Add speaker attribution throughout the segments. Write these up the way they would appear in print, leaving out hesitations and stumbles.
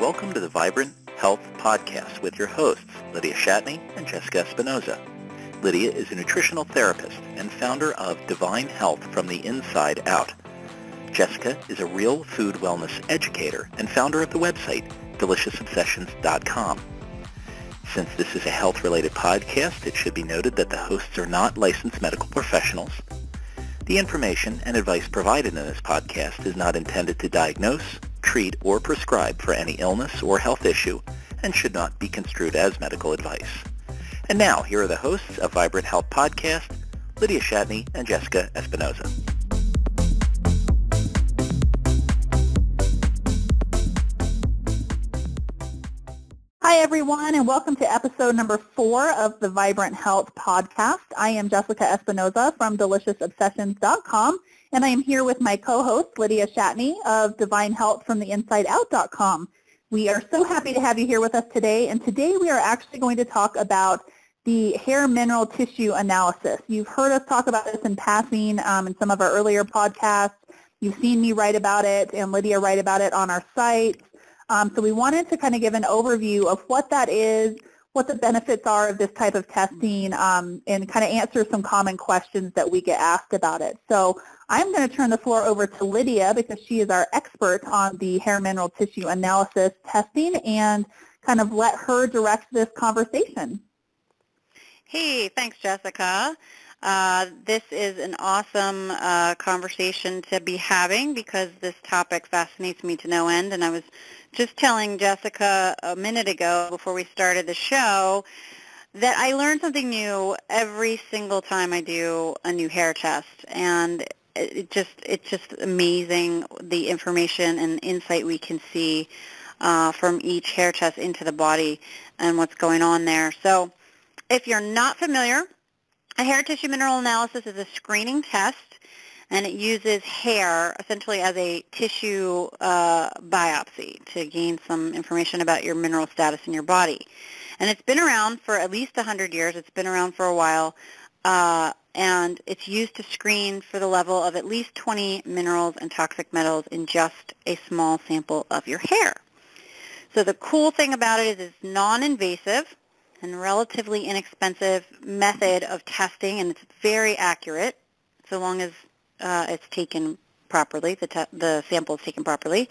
Speaker 1: welcome to the Vibrant Health Podcast with your hosts, Lydia Shatney and Jessica Espinoza. Lydia is a nutritional therapist and founder of Divine Health from the Inside Out. Jessica is a real food wellness educator and founder of the website, deliciousobsessions.com. Since this is a health-related podcast, it should be noted that the hosts are not licensed medical professionals. The information and advice provided in this podcast is not intended to diagnose, treat, or prescribe for any illness or health issue and should not be construed as medical advice. And now, here are the hosts of Vibrant Health Podcast, Lydia Shatney and Jessica Espinoza.
Speaker 2: Hi, everyone, and welcome to episode number 4 of the Vibrant Health Podcast. I am Jessica Espinoza from deliciousobsessions.com, and I am here with my co-host, Lydia Shatney of Divine Health from the InsideOut.com. We are so happy to have you here with us today, and today we are actually going to talk about the hair mineral tissue analysis. You've heard us talk about this in passing in some of our earlier podcasts. You've seen me write about it and Lydia write about it on our site. So we wanted to kind of give an overview of what that is, what the benefits are of this type of testing, and kind of answer some common questions that we get asked about it. So I'm going to turn the floor over to Lydia because she is our expert on the hair mineral tissue analysis testing, and kind of let her direct this conversation.
Speaker 3: Hey, thanks, Jessica. This is an awesome conversation to be having because this topic fascinates me to no end, and I was just telling Jessica a minute ago before we started the show that I learn something new every single time I do a new hair test, and it's just amazing the information and insight we can see from each hair test into the body and what's going on there. So if you're not familiar, a hair tissue mineral analysis is a screening test, and it uses hair essentially as a tissue biopsy to gain some information about your mineral status in your body. And it's been around for at least 100 years. It's been around for a while, and it's used to screen for the level of at least 20 minerals and toxic metals in just a small sample of your hair. So the cool thing about it is it's non-invasive and relatively inexpensive method of testing, and it's very accurate so long as it's taken properly, the sample is taken properly.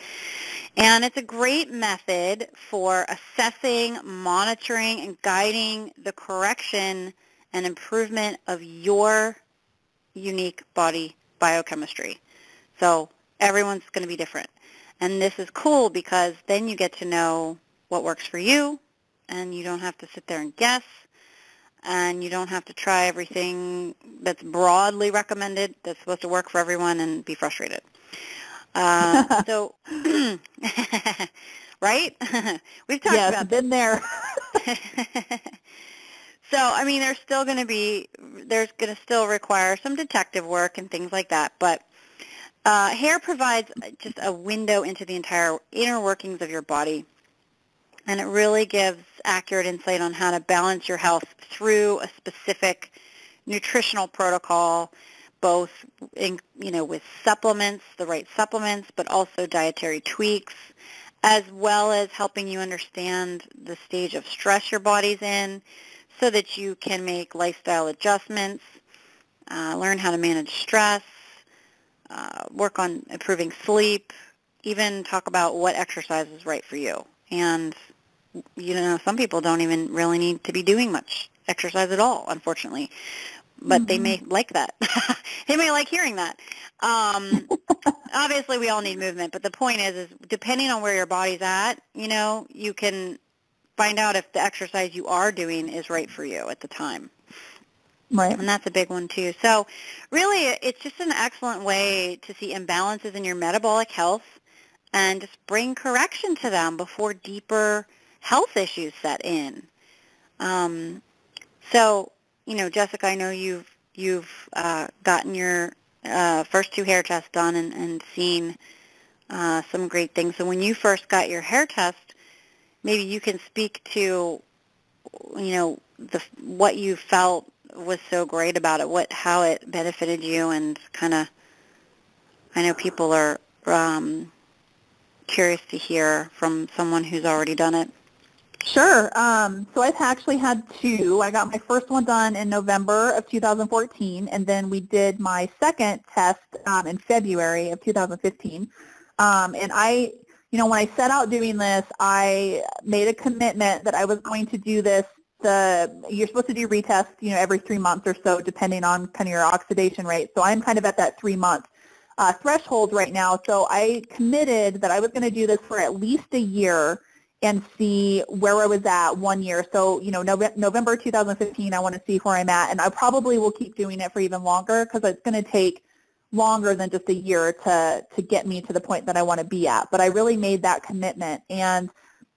Speaker 3: And it's a great method for assessing, monitoring, and guiding the correction and improvement of your unique body biochemistry. So everyone's going to be different. And this is cool because then you get to know what works for you, and you don't have to sit there and guess, and you don't have to try everything that's broadly recommended that's supposed to work for everyone and be frustrated. So, right? We've talked about
Speaker 2: been there.
Speaker 3: So, I mean, there's going to still require some detective work and things like that, but hair provides just a window into the entire inner workings of your body. And it really gives accurate insight on how to balance your health through a specific nutritional protocol, both with supplements, the right supplements, but also dietary tweaks, as well as helping you understand the stage of stress your body's in so that you can make lifestyle adjustments, learn how to manage stress, work on improving sleep, even talk about what exercise is right for you. And some people don't even really need to be doing much exercise at all, unfortunately, but they may like that. They may like hearing that. Obviously, we all need movement, but the point is depending on where your body's at, you can find out if the exercise you are doing is right for you at the time.
Speaker 2: Right.
Speaker 3: And that's a big one, too. So really, it's just an excellent way to see imbalances in your metabolic health and just bring correction to them before deeper health issues set in. So, Jessica, I know you've gotten your first 2 hair tests done and seen some great things. So when you first got your hair test, maybe you can speak to, what you felt was so great about it, how it benefited you, and kind of, I know people are curious to hear from someone who's already done it.
Speaker 2: Sure. So I've actually had two. I got my first one done in November of 2014, and then we did my second test in February of 2015. And when I set out doing this, I made a commitment that I was going to do this. You're supposed to do retests, every 3 months or so, depending on kind of your oxidation rate. So I'm kind of at that 3-month threshold right now. So I committed that I was going to do this for at least a year and see where I was at 1 year. So, November 2015, I want to see where I'm at. And I probably will keep doing it for even longer because it's going to take longer than just a year to get me to the point that I want to be at. But I really made that commitment. And,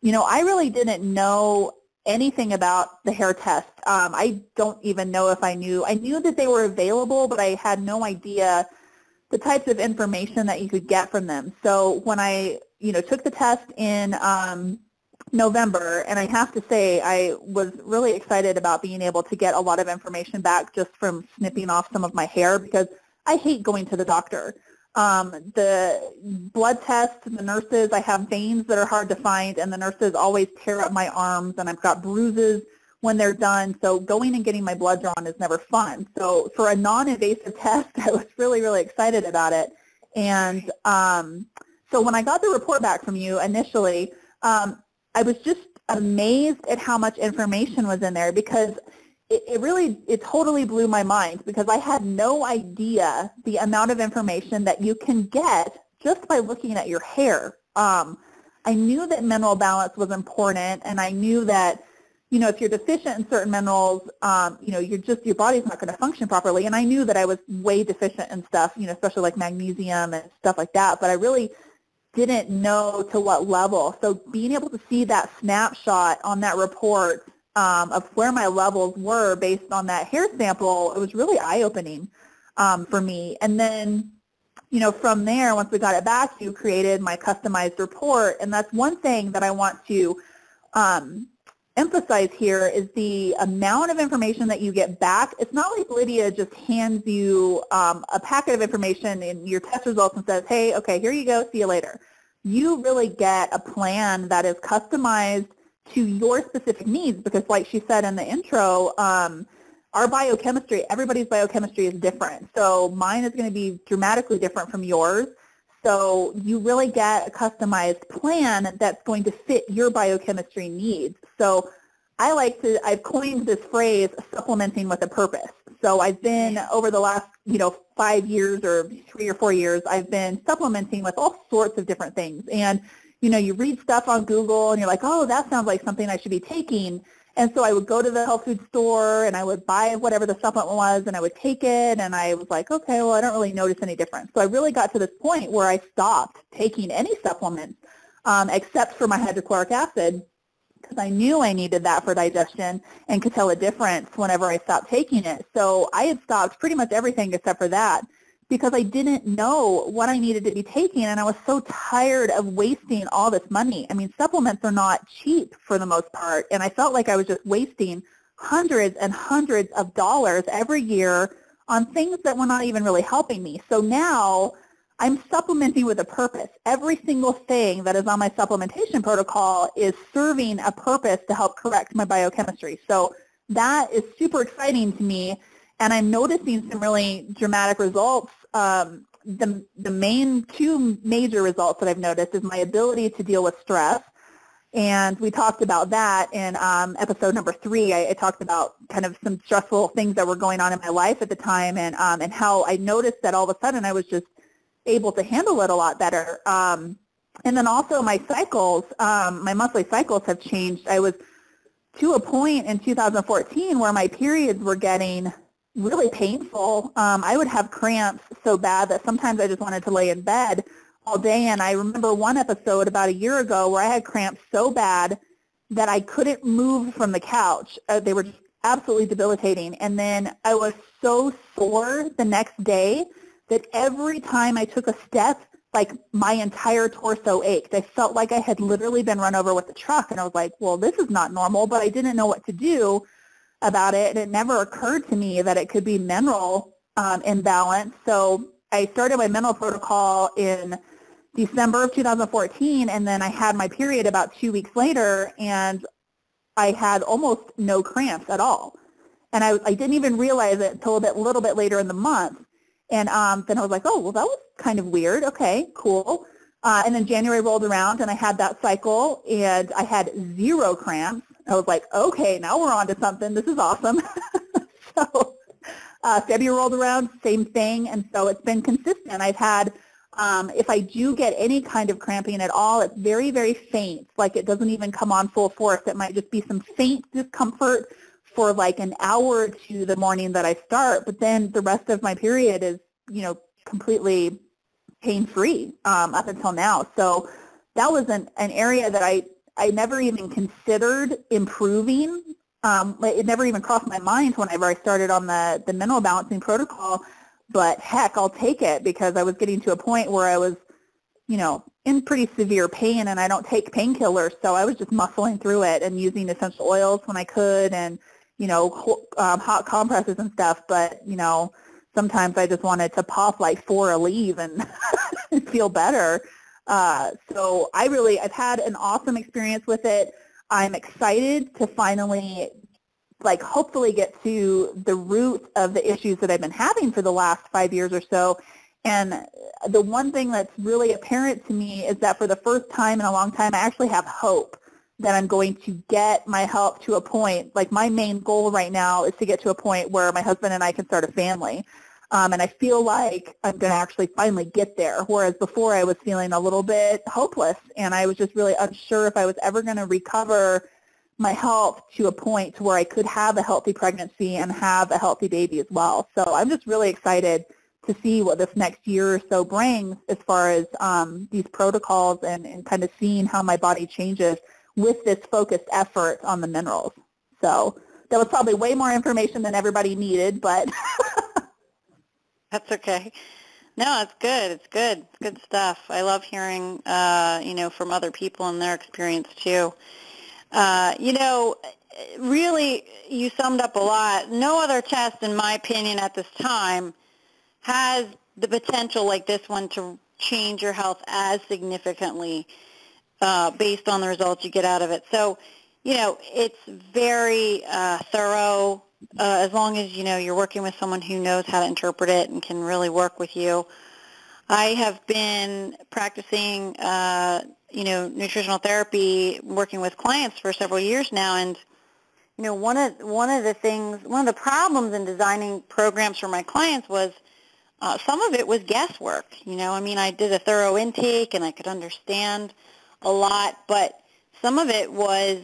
Speaker 2: I really didn't know anything about the hair test. I don't even know if I knew. I knew that they were available, but I had no idea the types of information that you could get from them. So when I, took the test in November, and I have to say I was really excited about being able to get a lot of information back just from snipping off some of my hair because I hate going to the doctor. The blood test, the nurses, I have veins that are hard to find, and the nurses always tear up my arms, and I've got bruises when they're done. So going and getting my blood drawn is never fun. So for a non-invasive test, I was really, really excited about it. And so when I got the report back from you initially, I was just amazed at how much information was in there because it totally blew my mind because I had no idea the amount of information that you can get just by looking at your hair. I knew that mineral balance was important, and I knew that, if you're deficient in certain minerals, your body's not going to function properly. And I knew that I was way deficient in stuff, especially like magnesium and stuff like that. But I really didn't know to what level. So being able to see that snapshot on that report of where my levels were based on that hair sample, it was really eye-opening for me. And then, from there, once we got it back, you created my customized report. And that's one thing that I want to emphasize here is the amount of information that you get back. It's not like Lydia just hands you a packet of information in your test results and says, hey, okay, here you go, see you later. You really get a plan that is customized to your specific needs because like she said in the intro, our biochemistry, everybody's biochemistry is different. So mine is going to be dramatically different from yours. So you really get a customized plan that's going to fit your biochemistry needs. So I've coined this phrase, supplementing with a purpose. So I've been, over the last, 5 years or 3 or 4 years, I've been supplementing with all sorts of different things. And, you read stuff on Google and you're like, oh, that sounds like something I should be taking. And so I would go to the health food store and I would buy whatever the supplement was and I would take it and I was like, okay, well, I don't really notice any difference. So I really got to this point where I stopped taking any supplements except for my hydrochloric acid because I knew I needed that for digestion and could tell a difference whenever I stopped taking it. So I had stopped pretty much everything except for that because I didn't know what I needed to be taking, and I was so tired of wasting all this money. I mean, supplements are not cheap for the most part, and I felt like I was just wasting hundreds and hundreds of dollars every year on things that were not even really helping me. So now I'm supplementing with a purpose. Every single thing that is on my supplementation protocol is serving a purpose to help correct my biochemistry. So that is super exciting to me, and I'm noticing some really dramatic results. The main two major results that I've noticed is my ability to deal with stress, and we talked about that in episode number 3. I talked about kind of some stressful things that were going on in my life at the time, and how I noticed that all of a sudden I was just able to handle it a lot better. And then also my cycles, my monthly cycles have changed. I was to a point in 2014 where my periods were getting really painful. I would have cramps so bad that sometimes I just wanted to lay in bed all day. And I remember one episode about a year ago where I had cramps so bad that I couldn't move from the couch. They were just absolutely debilitating. And then I was so sore the next day that every time I took a step, like my entire torso ached. I felt like I had literally been run over with a truck. And I was like, well, this is not normal, but I didn't know what to do about it. And it never occurred to me that it could be mineral imbalance. So I started my mineral protocol in December of 2014, and then I had my period about 2 weeks later, and I had almost no cramps at all. And I didn't even realize it until a little bit later in the month. And then I was like, oh, well, that was kind of weird. Okay, cool. And then January rolled around, and I had that cycle, and I had 0 cramps. I was like, okay, now we're on to something. This is awesome. So February rolled around, same thing. And so it's been consistent. I've had, if I do get any kind of cramping at all, it's very, very faint. Like it doesn't even come on full force. It might just be some faint discomfort for like an hour or two the morning that I start. But then the rest of my period is, completely pain-free up until now. So that was an area that I never even considered improving. It never even crossed my mind whenever I started on the mineral balancing protocol. But heck, I'll take it, because I was getting to a point where I was, in pretty severe pain, and I don't take painkillers. So I was just muscling through it and using essential oils when I could, and, hot compresses and stuff. But, sometimes I just wanted to pop like 4 Aleve and feel better. So I've had an awesome experience with it. I'm excited to finally, hopefully get to the root of the issues that I've been having for the last 5 years or so. And the one thing that's really apparent to me is that for the first time in a long time, I actually have hope that I'm going to get my health to a point. Like, my main goal right now is to get to a point where my husband and I can start a family. And I feel like I'm going to actually finally get there, whereas before I was feeling a little bit hopeless, and I was just really unsure if I was ever going to recover my health to a point to where I could have a healthy pregnancy and have a healthy baby as well. So I'm just really excited to see what this next year or so brings as far as these protocols and kind of seeing how my body changes with this focused effort on the minerals. So that was probably way more information than everybody needed, but...
Speaker 3: That's okay. No, it's good. It's good. It's good stuff. I love hearing, from other people and their experience too. Really, you summed up a lot. No other test, in my opinion, at this time has the potential like this one to change your health as significantly based on the results you get out of it. So, it's very thorough. As long as, you're working with someone who knows how to interpret it and can really work with you. I have been practicing, nutritional therapy, working with clients for several years now, and, one of the problems in designing programs for my clients was some of it was guesswork. I did a thorough intake and I could understand a lot, but some of it was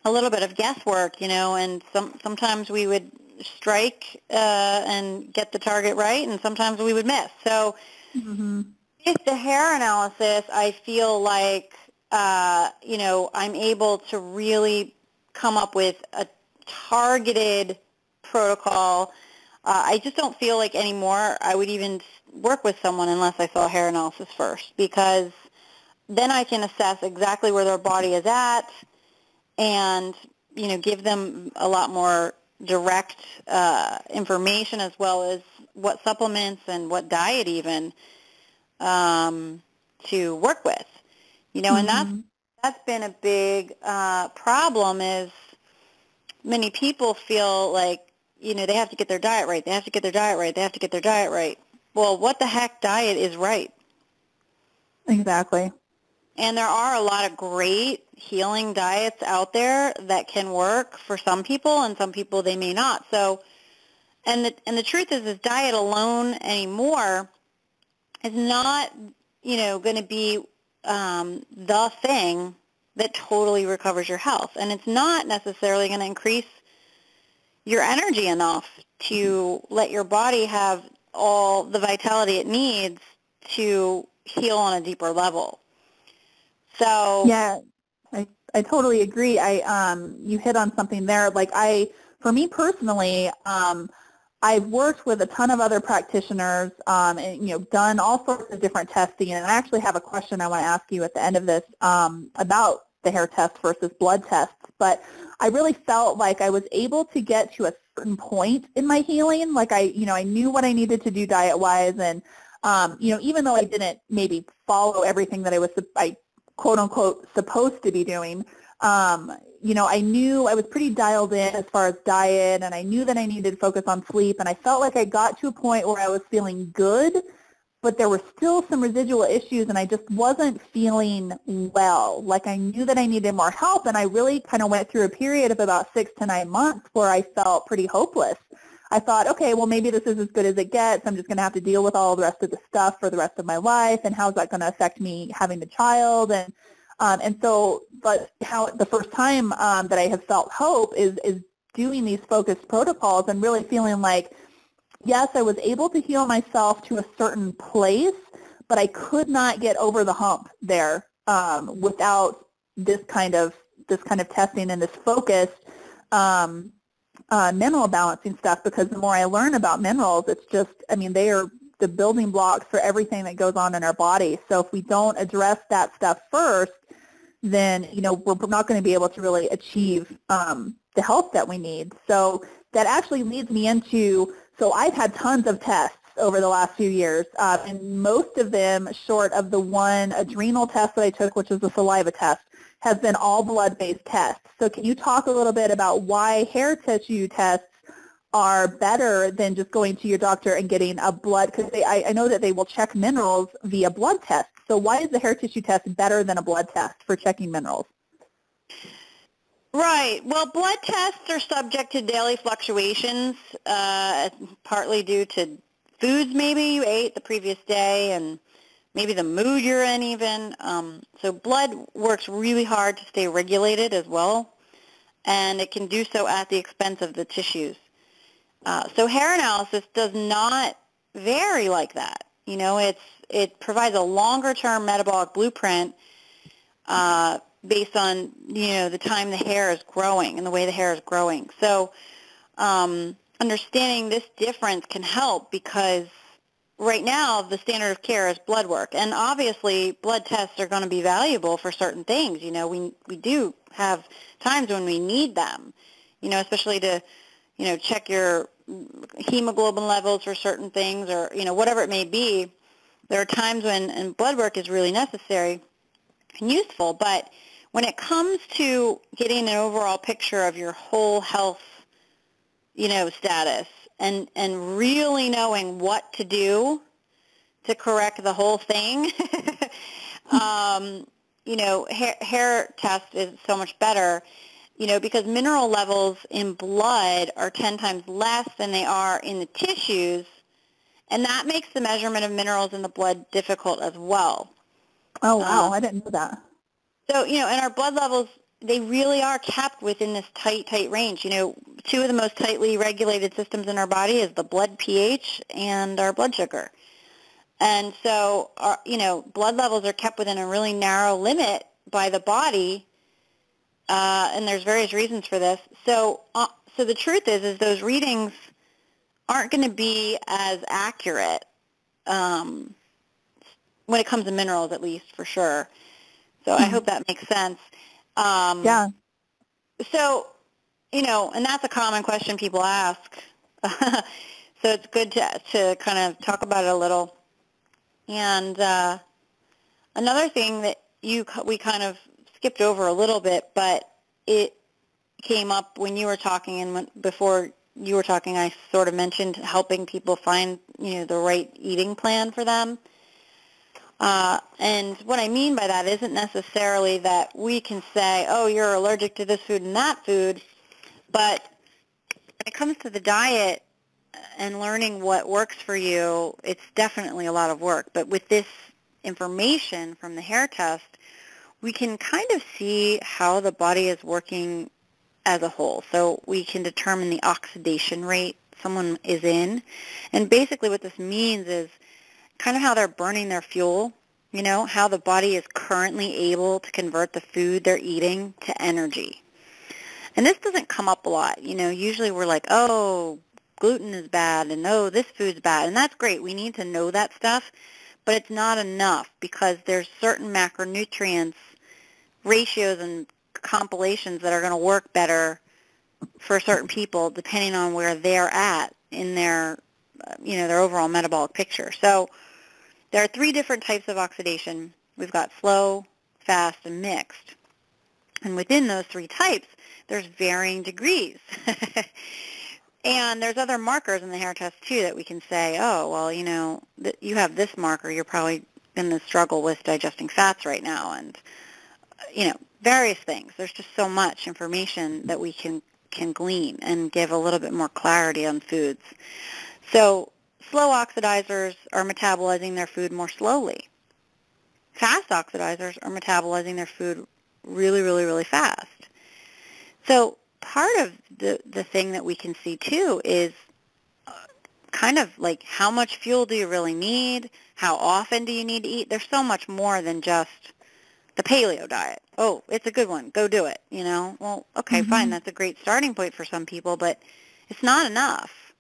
Speaker 3: a little bit of guesswork, and sometimes we would strike and get the target right, and sometimes we would miss. So with the hair analysis, I feel like, I'm able to really come up with a targeted protocol. I just don't feel like anymore I would even work with someone unless I saw hair analysis first, because then I can assess exactly where their body is at, and, give them a lot more direct information, as well as what supplements and what diet even to work with. And that's been a big problem, is many people feel like, they have to get their diet right. They have to get their diet right. They have to get their diet right. Well, what the heck diet is right?
Speaker 2: Exactly.
Speaker 3: And there are a lot of great healing diets out there that can work for some people, and some people they may not. So, and the truth is diet alone anymore is not, going to be the thing that totally recovers your health. And it's not necessarily going to increase your energy enough to let your body have all the vitality it needs to heal on a deeper level. So
Speaker 2: yeah, I totally agree. You hit on something there. For me personally, I've worked with a ton of other practitioners, and done all sorts of different testing. And I actually have a question I want to ask you at the end of this about the hair test versus blood tests. But I really felt like I was able to get to a certain point in my healing. I knew what I needed to do diet-wise, and Even though I didn't maybe follow everything that I quote unquote supposed to be doing, I knew I was pretty dialed in as far as diet, and I knew that I needed to focus on sleep, and I felt like I got to a point where I was feeling good, but there were still some residual issues, and I just wasn't feeling well. Like I knew that I needed more help, and I really kind of went through a period of about 6 to 9 months where I felt pretty hopeless. I thought, okay, well, maybe this is as good as it gets. I'm just going to have to deal with all the rest of the stuff for the rest of my life, and how's that going to affect me having the child? But how the first time that I have felt hope is doing these focused protocols and really feeling like, yes, I was able to heal myself to a certain place, but I could not get over the hump there without this kind of testing and this focused mineral balancing stuff. Because the more I learn about minerals, it's just, they are the building blocks for everything that goes on in our body. So if we don't address that stuff first, then we're not going to be able to really achieve the health that we need. So that actually leads me into, so I've had tons of tests over the last few years, and most of them, short of the one adrenal test that I took, which was a saliva test, has been all blood-based tests. So can you talk a little bit about why hair tissue tests are better than just going to your doctor and getting a blood, because I know that they will check minerals via blood tests. So why is the hair tissue test better than a blood test for checking minerals?
Speaker 3: Right. Well, blood tests are subject to daily fluctuations, partly due to foods maybe you ate the previous day and maybe the mood you're in even. So blood works really hard to stay regulated as well, and it can do so at the expense of the tissues. So hair analysis does not vary like that. It provides a longer-term metabolic blueprint based on, the time the hair is growing and the way the hair is growing. So understanding this difference can help, because right now the standard of care is blood work. And obviously blood tests are going to be valuable for certain things. We do have times when we need them, especially to, check your hemoglobin levels for certain things, or, whatever it may be. There are times when blood work is really necessary and useful, but when it comes to getting an overall picture of your whole health, status and really knowing what to do to correct the whole thing, hair test is so much better, because mineral levels in blood are 10 times less than they are in the tissues, and that makes the measurement of minerals in the blood difficult as well.
Speaker 2: Oh, wow. I didn't know that.
Speaker 3: So, and our blood levels, they really are kept within this tight range. Two of the most tightly regulated systems in our body is the blood pH and our blood sugar. And so, blood levels are kept within a really narrow limit by the body, and there's various reasons for this. So the truth is those readings aren't going to be as accurate when it comes to minerals, at least, for sure. So I hope that makes sense.
Speaker 2: Yeah.
Speaker 3: So, and that's a common question people ask. So it's good to kind of talk about it a little. And another thing that we kind of skipped over a little bit, but it came up when you were talking, and before you were talking, I sort of mentioned helping people find, the right eating plan for them. And what I mean by that isn't necessarily that we can say, oh, you're allergic to this food and that food, but when it comes to the diet and learning what works for you, it's definitely a lot of work. But with this information from the hair test, we can kind of see how the body is working as a whole. So we can determine the oxidation rate someone is in. And basically what this means is kind of how they're burning their fuel, how the body is currently able to convert the food they're eating to energy. And this doesn't come up a lot. Usually we're like, oh, gluten is bad, and oh, this food's bad. And that's great. We need to know that stuff. But it's not enough, because there's certain macronutrients, ratios, and compilations that are going to work better for certain people depending on where they're at in their, their overall metabolic picture. So there are 3 different types of oxidation. We've got slow, fast, and mixed. And within those 3 types, there's varying degrees. And there's other markers in the hair test, too, that we can say, oh, well, you know, you have this marker. You're probably in the struggle with digesting fats right now. And, you know, various things. There's just so much information that we can glean and give a little bit more clarity on foods. So slow oxidizers are metabolizing their food more slowly. Fast oxidizers are metabolizing their food really, really, really fast. So part of the thing that we can see, too, is kind of like how much fuel do you really need? How often do you need to eat? There's so much more than just the paleo diet. Oh, it's a good one. Go do it, you know? Well, okay, fine. That's a great starting point for some people, but it's not enough.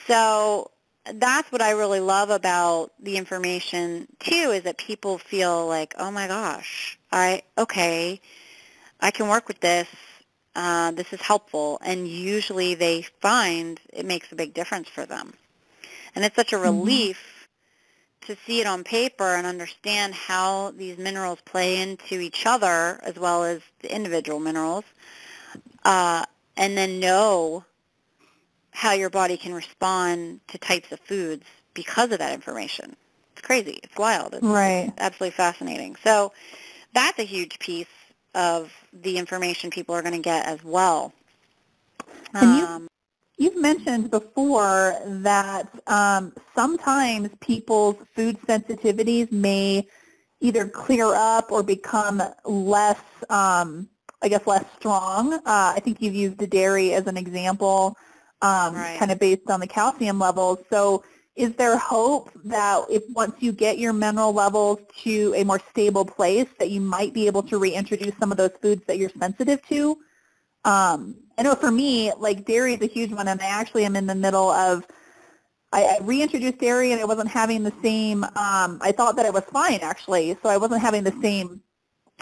Speaker 3: So that's what I really love about the information, too, is that people feel like, oh, my gosh, I can work with this. This is helpful. And usually they find it makes a big difference for them. And it's such a relief to see it on paper and understand how these minerals play into each other as well as the individual minerals, and then know how your body can respond to types of foods because of that information. It's crazy. It's wild. It's absolutely fascinating. So that's a huge piece of the information people are going to get as well.
Speaker 2: And you've mentioned before that sometimes people's food sensitivities may either clear up or become less, less strong. I think you've used the dairy as an example, kind of based on the calcium levels. So is there hope that if once you get your mineral levels to a more stable place that you might be able to reintroduce some of those foods that you're sensitive to? I know for me, like dairy is a huge one, and I actually am in the middle of, I reintroduced dairy and I wasn't having the same, I thought that it was fine actually, so I wasn't having the same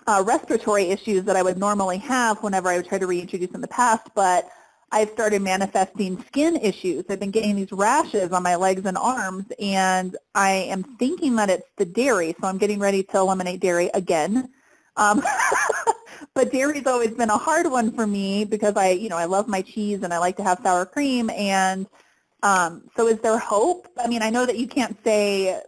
Speaker 2: respiratory issues that I would normally have whenever I would try to reintroduce in the past, but I've started manifesting skin issues. I've been getting these rashes on my legs and arms, and I am thinking that it's the dairy, so I'm getting ready to eliminate dairy again. But dairy's always been a hard one for me because I love my cheese and I like to have sour cream, and so is there hope? I mean, I know that you can't say,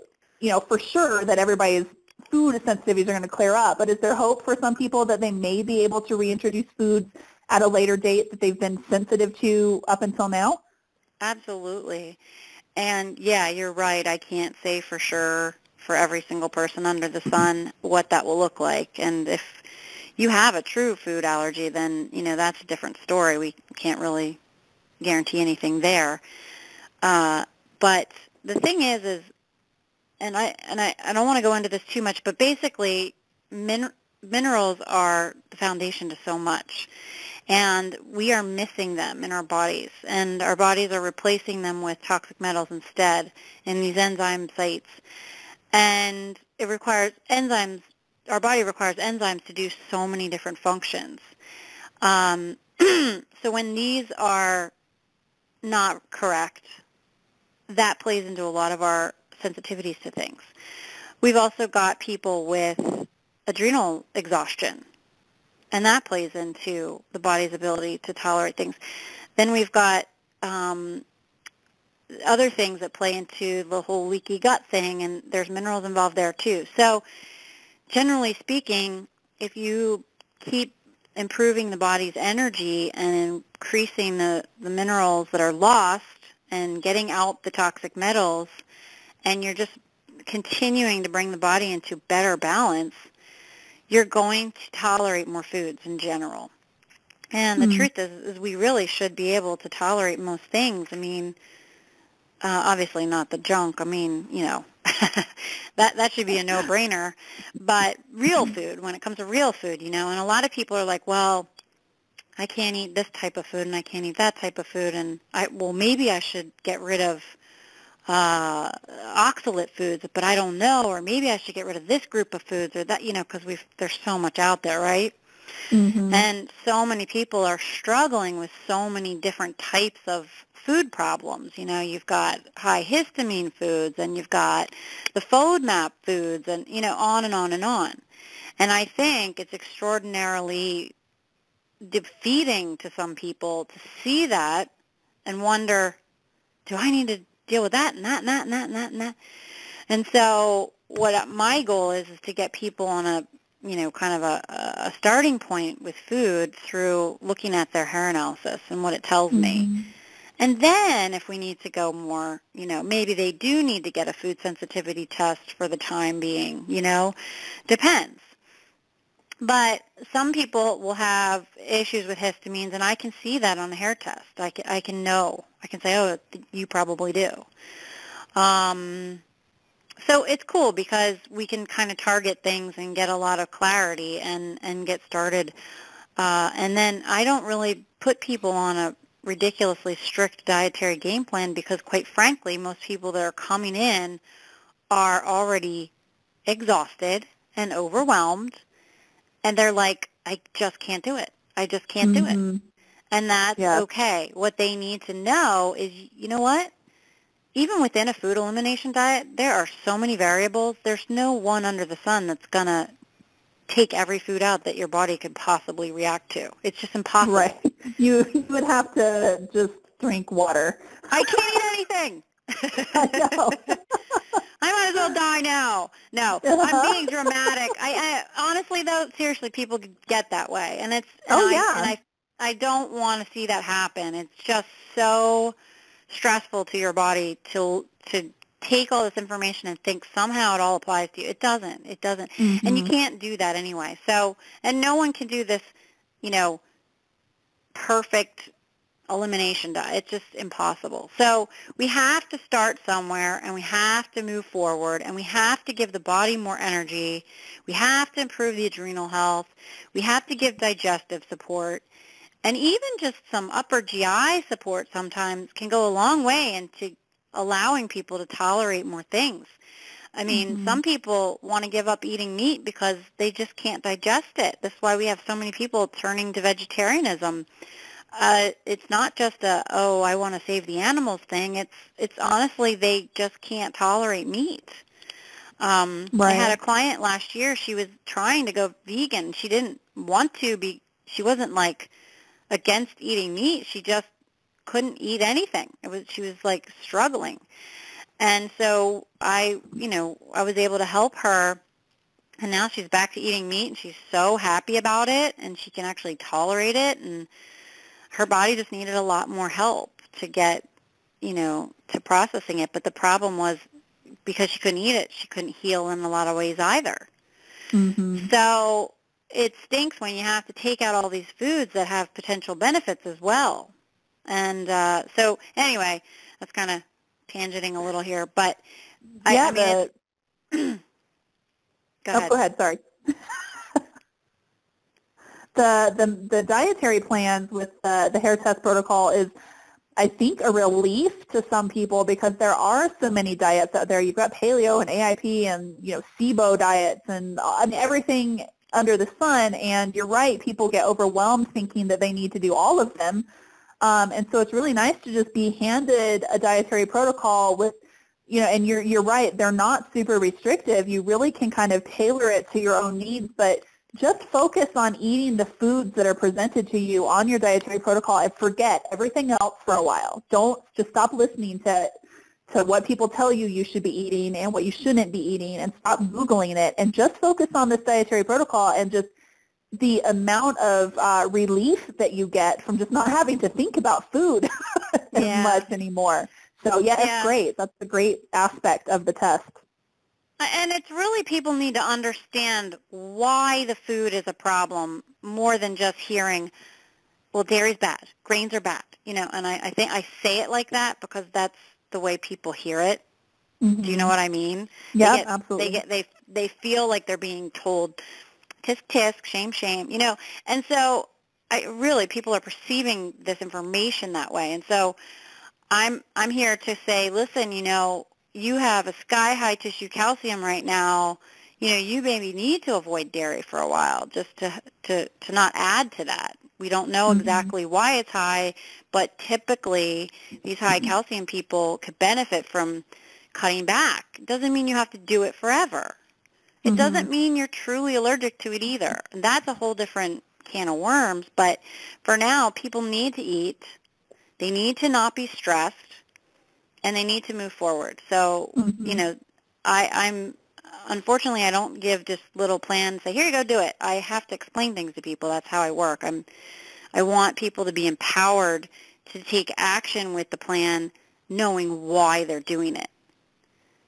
Speaker 2: for sure that everybody's food sensitivities are going to clear up, but is there hope for some people that they may be able to reintroduce foods at a later date that they've been sensitive to up until now?
Speaker 3: Absolutely. And yeah, you're right. I can't say for sure for every single person under the sun what that will look like. And if you have a true food allergy, then, that's a different story. We can't really guarantee anything there. But the thing is and I don't want to go into this too much, but basically minerals are the foundation to so much. And we are missing them in our bodies, and our bodies are replacing them with toxic metals instead in these enzyme sites. And it requires enzymes. Our body requires enzymes to do so many different functions. So when these are not correct, that plays into a lot of our sensitivities to things. We've also got people with adrenal exhaustion, and that plays into the body's ability to tolerate things. Then we've got other things that play into the whole leaky gut thing, and there's minerals involved there too. So generally speaking, if you keep improving the body's energy and increasing the minerals that are lost and getting out the toxic metals, and you're just continuing to bring the body into better balance, you're going to tolerate more foods in general. And the truth is we really should be able to tolerate most things. I mean, obviously not the junk. I mean, that should be a no-brainer. But real food, when it comes to real food, and a lot of people are like, well, I can't eat this type of food and I can't eat that type of food, and maybe I should get rid of oxalate foods, but I don't know, or maybe I should get rid of this group of foods or that, because there's so much out there, right?
Speaker 2: Mm-hmm.
Speaker 3: And so many people are struggling with so many different types of food problems. You know, you've got high histamine foods, and you've got the FODMAP foods, and, you know, on and on and on. And I think it's extraordinarily defeating to some people to see that and wonder, do I need to deal with that and that and that and that and that and that? And so what my goal is to get people on a, you know, kind of a starting point with food through looking at their hair analysis and what it tells me. And then if we need to go more, you know, maybe they do need to get a food sensitivity test for the time being, you know, depends. But some people will have issues with histamines, and I can see that on the hair test. I can know. I can say, oh, you probably do. So it's cool because we can kind of target things and get a lot of clarity and get started. And then I don't really put people on a ridiculously strict dietary game plan because, quite frankly, most people that are coming in are already exhausted and overwhelmed, and they're like, I just can't do it. I just can't do it. And that's okay. What they need to know is, you know what? Even within a food elimination diet, there are so many variables. There's no one under the sun that's going to take every food out that your body could possibly react to. It's just impossible.
Speaker 2: Right. You would have to just drink water.
Speaker 3: I can't eat anything.
Speaker 2: I know.
Speaker 3: I might as well die now. No, I'm being dramatic. I honestly, though, seriously, people get that way, and it's I don't want to see that happen. It's just so stressful to your body to take all this information and think somehow it all applies to you. It doesn't. It doesn't. And you can't do that anyway. So, and no one can do this, you know, perfect elimination diet. It's just impossible. So we have to start somewhere, and we have to move forward, and we have to give the body more energy. We have to improve the adrenal health. We have to give digestive support. And even just some upper GI support sometimes can go a long way into allowing people to tolerate more things. I mean, some people want to give up eating meat because they just can't digest it. That's why we have so many people turning to vegetarianism. It's not just I want to save the animals thing. It's honestly they just can't tolerate meat. I had a client last year. She was trying to go vegan. She didn't want to be. She wasn't like against eating meat. She just couldn't eat anything. She was like struggling. And so I was able to help her, and now she's back to eating meat, and she's so happy about it, and she can actually tolerate it, and her body just needed a lot more help to get, to processing it. But the problem was because she couldn't eat it, she couldn't heal in a lot of ways either. So it stinks when you have to take out all these foods that have potential benefits as well. And so anyway, that's kind of tangenting a little here, but go ahead.
Speaker 2: Go ahead. Sorry. The dietary plans with the hair test protocol is, I think, a relief to some people because there are so many diets out there. You've got paleo and AIP and SIBO diets and everything under the sun. And you're right, people get overwhelmed thinking that they need to do all of them. And so it's really nice to just be handed a dietary protocol with, and you're right, they're not super restrictive. You really can kind of tailor it to your own needs, but just focus on eating the foods that are presented to you on your dietary protocol and forget everything else for a while. Just stop listening to what people tell you should be eating and what you shouldn't be eating, and stop Googling it and just focus on this dietary protocol and just the amount of relief that you get from just not having to think about food as much anymore. So it's great. That's a great aspect of the test.
Speaker 3: And it's really, people need to understand why the food is a problem more than just hearing, well, dairy's bad, grains are bad, and I think I say it like that because that's the way people hear it. Do you know what I mean?
Speaker 2: Yeah, absolutely.
Speaker 3: They feel like they're being told, tisk, tisk, shame, shame, and so people are perceiving this information that way. And so I'm here to say, listen, you have a sky-high tissue calcium right now, you maybe need to avoid dairy for a while just to not add to that. We don't know exactly why it's high, but typically these high calcium people could benefit from cutting back. It doesn't mean you have to do it forever. It doesn't mean you're truly allergic to it either. And that's a whole different can of worms. But for now, people need to eat. They need to not be stressed, and they need to move forward. So, I'm unfortunately, I don't give just little plans, say, here you go, do it. I have to explain things to people. That's how I work. I want people to be empowered to take action with the plan, knowing why they're doing it.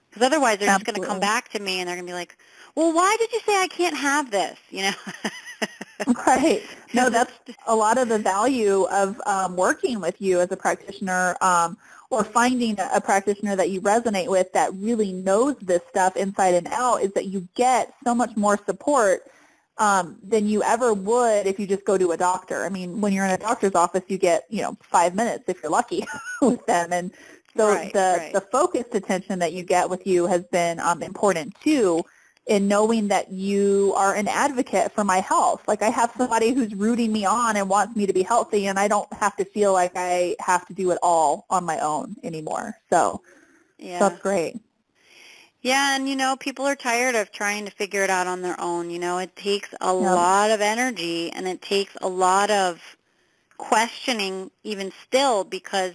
Speaker 3: Because otherwise they're just going to come back to me and they're going to be like, well, why did you say I can't have this?
Speaker 2: Right. No, that's a lot of the value of working with you as a practitioner, or finding a practitioner that you resonate with that really knows this stuff inside and out, is that you get so much more support than you ever would if you just go to a doctor. I mean, when you're in a doctor's office, you get 5 minutes if you're lucky with them, and so the focused attention that you get with you has been important too, in knowing that you are an advocate for my health. Like, I have somebody who's rooting me on and wants me to be healthy, and I don't have to feel like I have to do it all on my own anymore. So that's great.
Speaker 3: Yeah, and people are tired of trying to figure it out on their own. It takes a lot of energy, and it takes a lot of questioning even still, because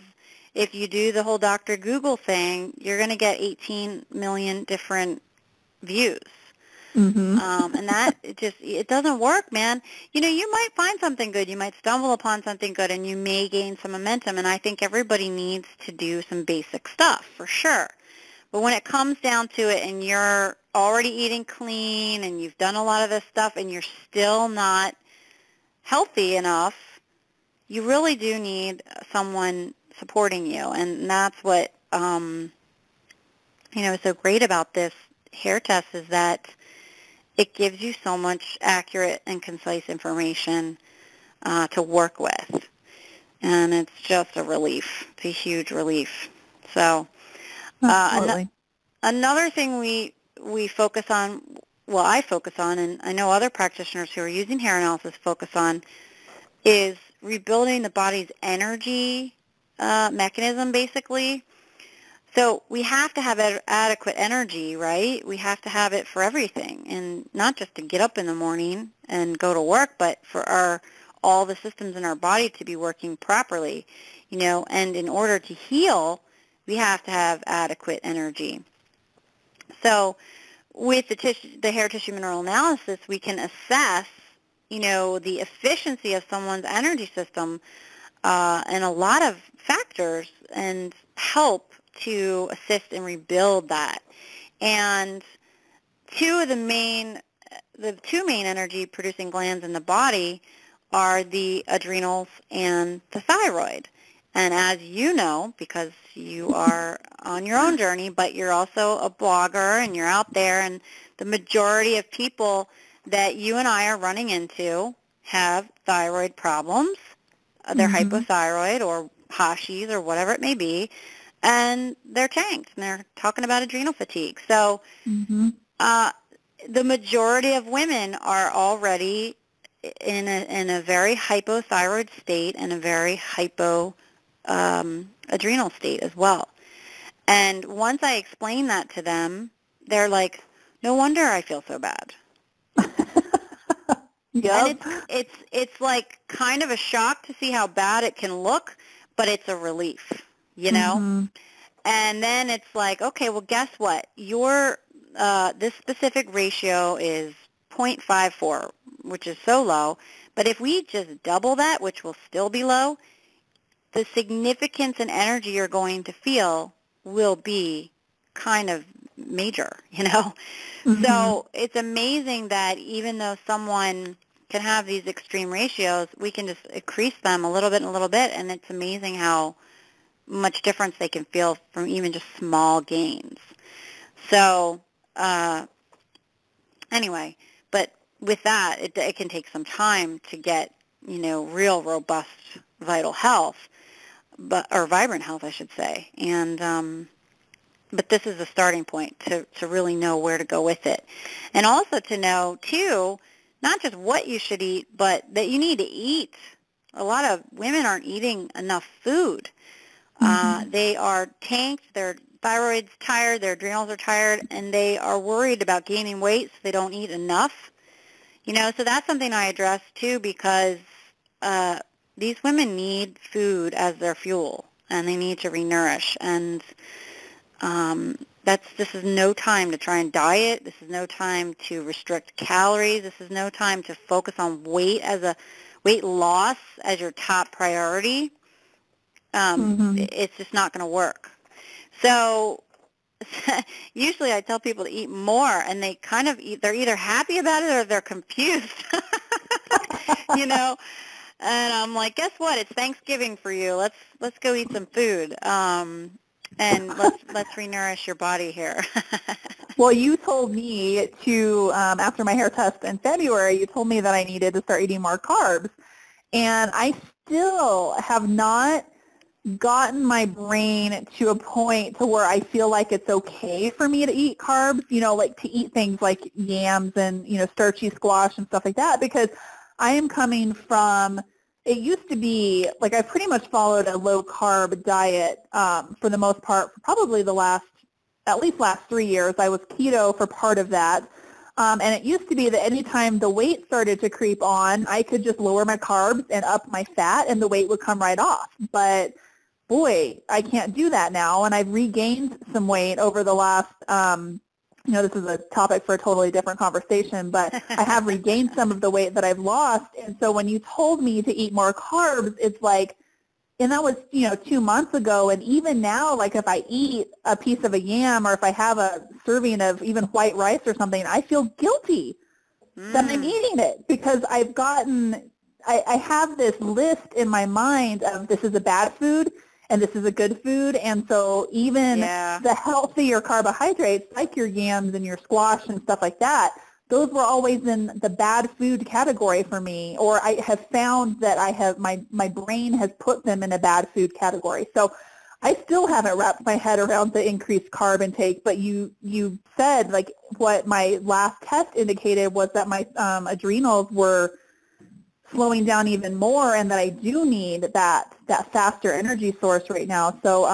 Speaker 3: if you do the whole Dr. Google thing, you're going to get 18 million different views. And that, it doesn't work, man. You might find something good. You might stumble upon something good, and you may gain some momentum. And I think everybody needs to do some basic stuff, for sure. But when it comes down to it, and you're already eating clean, and you've done a lot of this stuff, and you're still not healthy enough, you really do need someone supporting you. And that's what, is so great about this hair test, is that it gives you so much accurate and concise information to work with. And it's just a relief. It's a huge relief. So another thing we focus on, well, I focus on, and I know other practitioners who are using hair analysis focus on, is rebuilding the body's energy mechanism, basically. So we have to have adequate energy, right? We have to have it for everything, and not just to get up in the morning and go to work, but for all the systems in our body to be working properly, and in order to heal, we have to have adequate energy. So with the hair tissue mineral analysis, we can assess, the efficiency of someone's energy system and a lot of factors, and help to assist and rebuild that. And the two main energy producing glands in the body are the adrenals and the thyroid. And as you know, because you are on your own journey, but you're also a blogger and you're out there, and the majority of people that you and I are running into have thyroid problems. They're hypothyroid or Hashis or whatever it may be, and they're tanked, and they're talking about adrenal fatigue. So the majority of women are already in a very hypothyroid state and a very adrenal state as well. And once I explain that to them, they're like, no wonder I feel so bad.
Speaker 2: Yep.
Speaker 3: And it's like kind of a shock to see how bad it can look, but it's a relief, And then it's like, okay, well, guess what? Your this specific ratio is 0.54, which is so low. But if we just double that, which will still be low, the significance and energy you're going to feel will be kind of major, So it's amazing that even though someone can have these extreme ratios, we can just increase them a little bit and a little bit, and it's amazing how much difference they can feel from even just small gains. So anyway, but with that, it can take some time to get, real robust vital health, or vibrant health, I should say. And but this is a starting point to really know where to go with it. And also to know, too, not just what you should eat, but that you need to eat. A lot of women aren't eating enough food. They are tanked, their thyroid's tired, their adrenals are tired, and they are worried about gaining weight, so they don't eat enough. So that's something I address, too, because these women need food as their fuel, and they need to renourish. And this is no time to try and diet. This is no time to restrict calories. This is no time to focus on weight loss as your top priority. It's just not going to work. So usually I tell people to eat more, and they kind of they're either happy about it or they're confused. And I'm like, guess what? It's Thanksgiving for you. Let's go eat some food. And let's renourish your body here.
Speaker 2: Well, you told me to, after my hair test in February, you told me that I needed to start eating more carbs. And I still have not gotten my brain to a point to where I feel like it's okay for me to eat carbs, like to eat things like yams and, starchy squash and stuff like that, because I am coming from, it used to be, like I pretty much followed a low-carb diet for the most part for probably at least last 3 years. I was keto for part of that. And it used to be that anytime the weight started to creep on, I could just lower my carbs and up my fat, and the weight would come right off. But, boy, I can't do that now, and I've regained some weight over the last this is a topic for a totally different conversation, but I have regained some of the weight that I've lost. And so when you told me to eat more carbs, it's like, and that was, 2 months ago. And even now, like if I eat a piece of a yam or if I have a serving of even white rice or something, I feel guilty that I'm eating it because I have this list in my mind of this is a bad food and this is a good food. And so even the healthier carbohydrates, like your yams and your squash and stuff like that, those were always in the bad food category for me. Or I have found that I have my brain has put them in a bad food category. So I still haven't wrapped my head around the increased carb intake. But you said, like, what my last test indicated was that my adrenals were slowing down even more, and that I do need that faster energy source right now. So,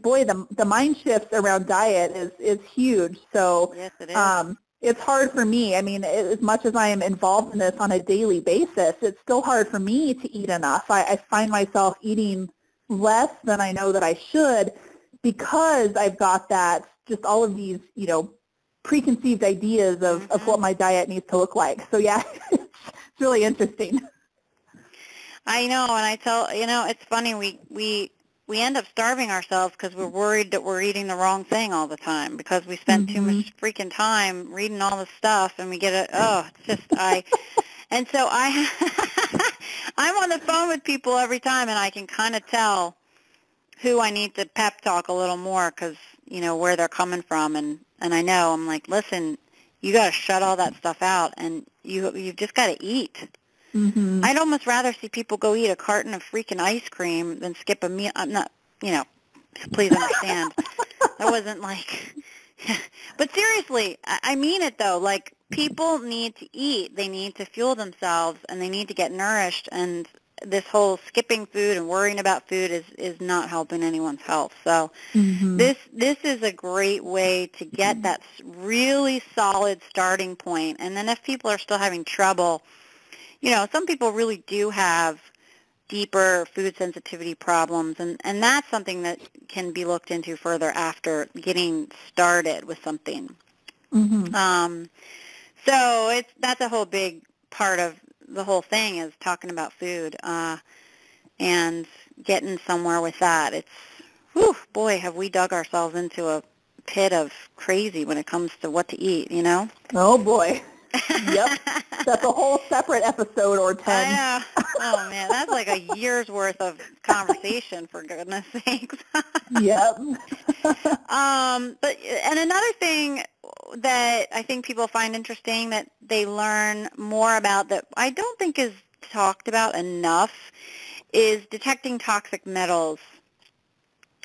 Speaker 2: boy, the mind shift around diet is huge. So,
Speaker 3: yes, it is.
Speaker 2: It's hard for me. I mean, as much as I am involved in this on a daily basis, it's still hard for me to eat enough. I find myself eating less than I know that I should because I've got just all of these, preconceived ideas of what my diet needs to look like. So, yeah. It's really interesting.
Speaker 3: I know, and I tell, it's funny, we end up starving ourselves because we're worried that we're eating the wrong thing all the time because we spend too much freaking time reading all this stuff, and we get and so I'm on the phone with people every time, and I can kind of tell who I need to pep talk a little more because, where they're coming from, and I know, I'm like, listen, you got to shut all that stuff out, and you've just got to eat. I'd almost rather see people go eat a carton of freaking ice cream than skip a meal. I'm not, please understand. That wasn't like, but seriously, I mean it though. Like, people need to eat. They need to fuel themselves, and they need to get nourished, and this whole skipping food and worrying about food is not helping anyone's health. So this is a great way to get that really solid starting point. And then if people are still having trouble, some people really do have deeper food sensitivity problems, and that's something that can be looked into further after getting started with something. So that's a whole big part of the whole thing is talking about food and getting somewhere with that. It's, boy, have we dug ourselves into a pit of crazy when it comes to what to eat,
Speaker 2: Oh, boy. Yep. That's a whole separate episode or 10.
Speaker 3: I know. Oh, man, that's like a year's worth of conversation, for goodness sakes.
Speaker 2: Yep.
Speaker 3: And another thing that I think people find interesting that they learn more about that I don't think is talked about enough is detecting toxic metals.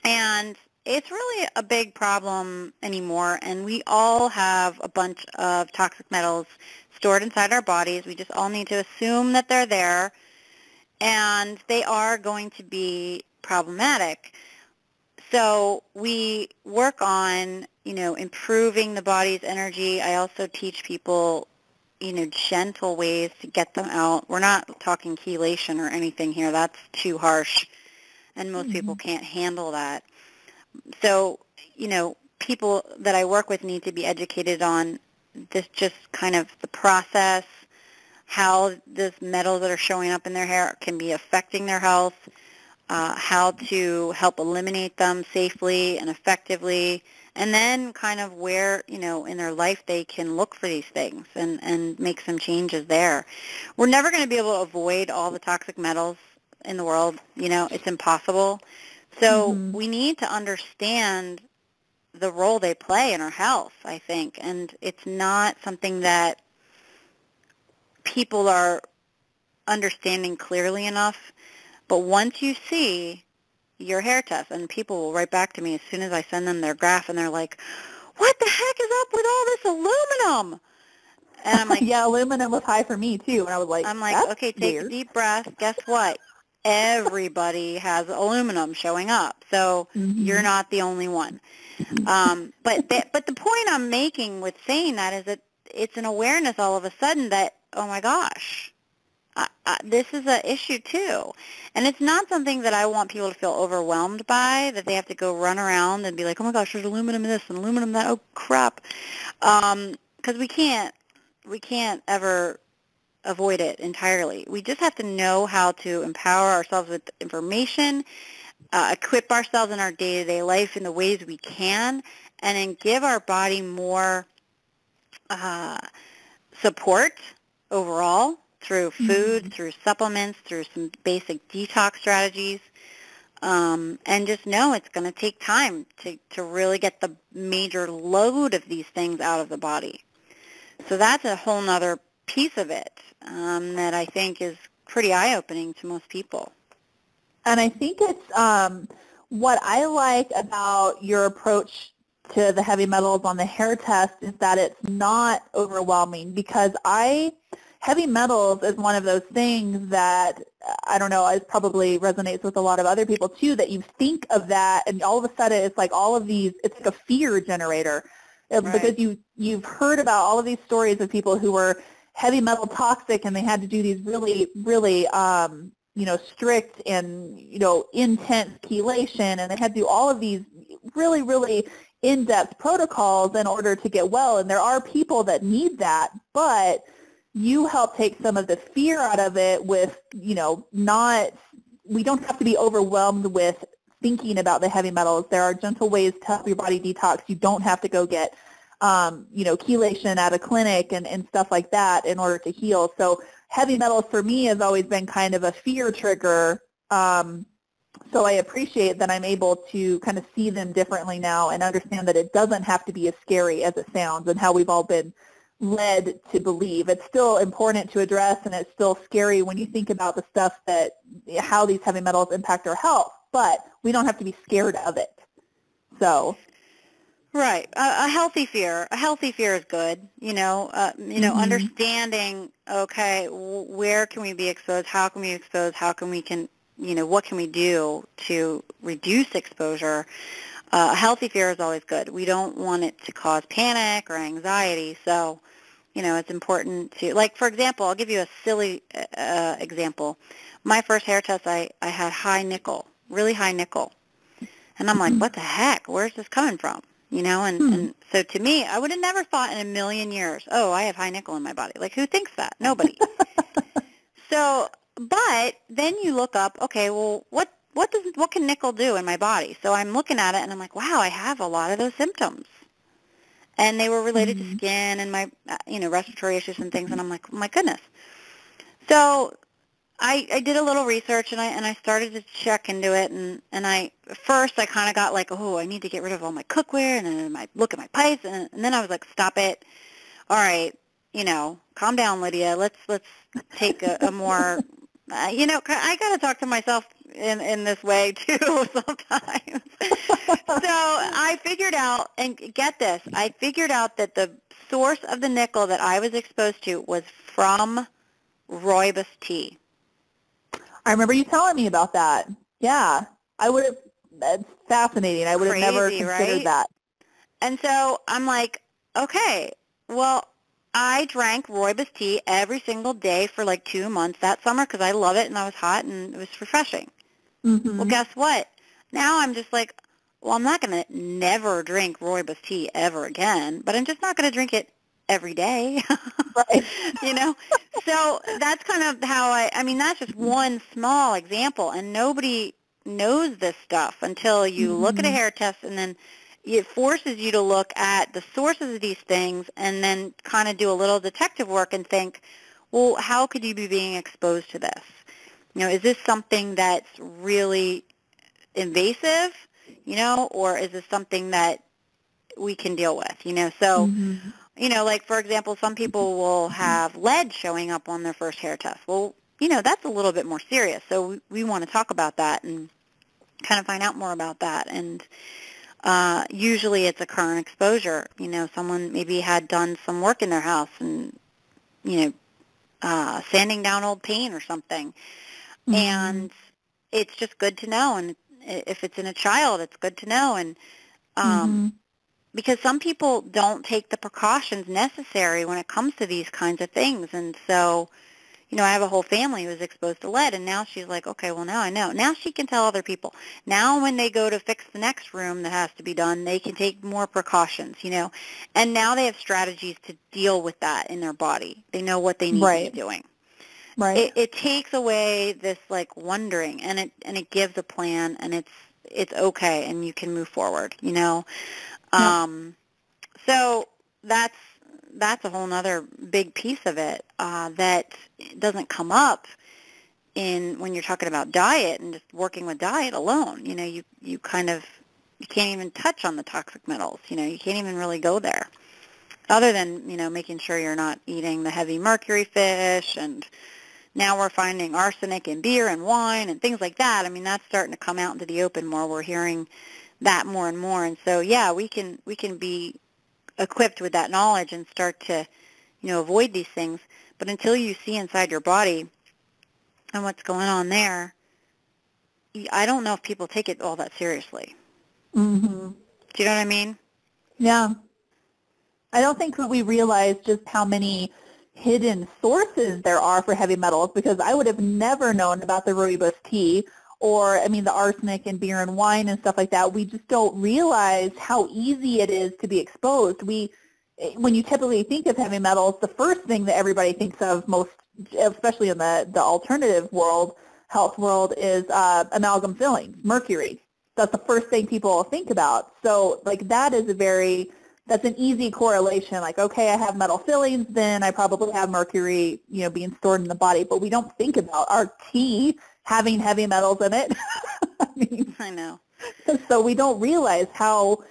Speaker 3: And it's really a big problem anymore, and we all have a bunch of toxic metals stored inside our bodies. We just all need to assume that they're there, and they are going to be problematic. So we work on, improving the body's energy. I also teach people, gentle ways to get them out. We're not talking chelation or anything here. That's too harsh, and most people can't handle that. So, people that I work with need to be educated on this, just kind of the process, how these metals that are showing up in their hair can be affecting their health, how to help eliminate them safely and effectively, and then kind of where, in their life they can look for these things and make some changes there. We're never going to be able to avoid all the toxic metals in the world. It's impossible. So we need to understand the role they play in our health, I think, and it's not something that people are understanding clearly enough. But once you see your hair test, and people will write back to me as soon as I send them their graph, and they're like, what the heck is up with all this aluminum? And I'm like,
Speaker 2: yeah, aluminum was high for me too, and I was like,
Speaker 3: okay, take a deep breath. Guess what? Everybody has aluminum showing up, so you're not the only one. But the point I'm making with saying that is that it's an awareness all of a sudden that, oh my gosh, this is an issue too. And it's not something that I want people to feel overwhelmed by, that they have to go run around and be like, oh my gosh, there's aluminum in this and aluminum in that, oh crap. Because we can't ever avoid it entirely. We just have to know how to empower ourselves with information, equip ourselves in our day-to-day life in the ways we can, and then give our body more support overall through food, through supplements, through some basic detox strategies, and just know it's going to take time to really get the major load of these things out of the body. So that's a whole nother piece of it that I think is pretty eye-opening to most people.
Speaker 2: And I think it's what I like about your approach to the heavy metals on the hair test is that it's not overwhelming, because heavy metals is one of those things that, I don't know, it probably resonates with a lot of other people too, that you think of that and all of a sudden it's like all of these, it's like a fear generator. Right. Because you've heard about all of these stories of people who were heavy metal toxic and they had to do these really, really, strict and, intense chelation, and they had to do all of these really, really in-depth protocols in order to get well. And there are people that need that, but you help take some of the fear out of it with, we don't have to be overwhelmed with thinking about the heavy metals. There are gentle ways to help your body detox. You don't have to go get, chelation at a clinic and stuff like that in order to heal. So heavy metals for me has always been kind of a fear trigger. So I appreciate that I'm able to kind of see them differently now and understand that it doesn't have to be as scary as it sounds and how we've all been led to believe. It's still important to address, and it's still scary when you think about the stuff how these heavy metals impact our health, but we don't have to be scared of it. So.
Speaker 3: Right. A healthy fear is good. Understanding, okay, where can we be exposed? How can we be exposed? What can we do to reduce exposure? A healthy fear is always good. We don't want it to cause panic or anxiety. So, it's important to, like, for example, I'll give you a silly example. My first hair test, I had high nickel, really high nickel. And I'm like, what the heck? Where's this coming from? And so to me, I would have never thought in a million years, oh, I have high nickel in my body. Like, who thinks that? Nobody. So, but then you look up, okay, well, what can nickel do in my body? So I'm looking at it and I'm like, wow, I have a lot of those symptoms. And they were related to skin and my, respiratory issues and things. And I'm like, oh my goodness. So I did a little research and I started to check into it. And first I kind of got like, oh, I need to get rid of all my cookware and then I look at my pipes. And then I was like, stop it. All right, calm down, Lydia. Let's take a more I got to talk to myself in this way too sometimes. So I figured out, and get this, I figured out that the source of the nickel that I was exposed to was from rooibos tea.
Speaker 2: I remember you telling me about that. Yeah. I would have, that's fascinating. I would have never considered
Speaker 3: right?
Speaker 2: that.
Speaker 3: And so I'm like, okay, well, I drank rooibos tea every single day for like 2 months that summer because I love it and I was hot and it was refreshing.
Speaker 2: Mm-hmm.
Speaker 3: Well, guess what? Now I'm just like, well, I'm not going to never drink rooibos tea ever again, but I'm just not going to drink it every day.
Speaker 2: Right.
Speaker 3: So that's kind of how I mean, that's just one small example, and nobody knows this stuff until you look at a hair test, and then it forces you to look at the sources of these things and then kind of do a little detective work and think, well, how could you be being exposed to this? Is this something that's really invasive, or is this something that we can deal with, So, like, for example, some people will have lead showing up on their first hair test. Well, that's a little bit more serious. So we want to talk about that and kind of find out more about that. And usually it's a current exposure. Someone maybe had done some work in their house and, sanding down old paint or something. Mm-hmm. And it's just good to know. And if it's in a child, it's good to know. And because some people don't take the precautions necessary when it comes to these kinds of things. And so, I have a whole family who was exposed to lead, and now she's like, okay, well, now I know. Now she can tell other people. Now when they go to fix the next room that has to be done, they can take more precautions, And now they have strategies to deal with that in their body. They know what they need to be doing.
Speaker 2: Right.
Speaker 3: It takes away this, like, wondering, and it gives a plan, and it's okay, and you can move forward, So that's a whole other big piece of it that doesn't come up when you're talking about diet and just working with diet alone. You can't even touch on the toxic metals. You can't even really go there, other than making sure you're not eating the heavy mercury fish. And now we're finding arsenic in beer and wine and things like that. I mean, that's starting to come out into the open more. We're hearing that more and more. And so, yeah, we can be equipped with that knowledge and start to, avoid these things. But until you see inside your body and what's going on there, I don't know if people take it all that seriously.
Speaker 2: Mm-hmm.
Speaker 3: Do you know what I mean?
Speaker 2: Yeah. I don't think that we realize just how many hidden sources there are for heavy metals, because I would have never known about the rooibos tea or, the arsenic in beer and wine and stuff like that. We just don't realize how easy it is to be exposed. When you typically think of heavy metals, the first thing that everybody thinks of most, especially in the alternative world, health world, is amalgam fillings, mercury. That's the first thing people think about. So, like, that's an easy correlation. Like, okay, I have metal fillings, then I probably have mercury, being stored in the body. But we don't think about our tea having heavy metals in it.
Speaker 3: I know.
Speaker 2: So we don't realize how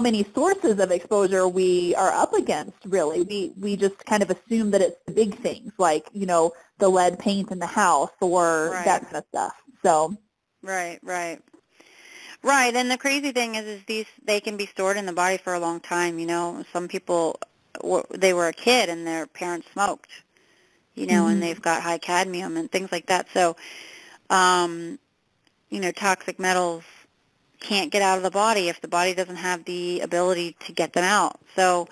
Speaker 2: many sources of exposure we are up against, really. We just kind of assume that it's the big things, like, the lead paint in the house or that kind of stuff. So. Right.
Speaker 3: And the crazy thing is they can be stored in the body for a long time. Some people, they were a kid and their parents smoked, and they've got high cadmium and things like that. So, toxic metals can't get out of the body if the body doesn't have the ability to get them out. So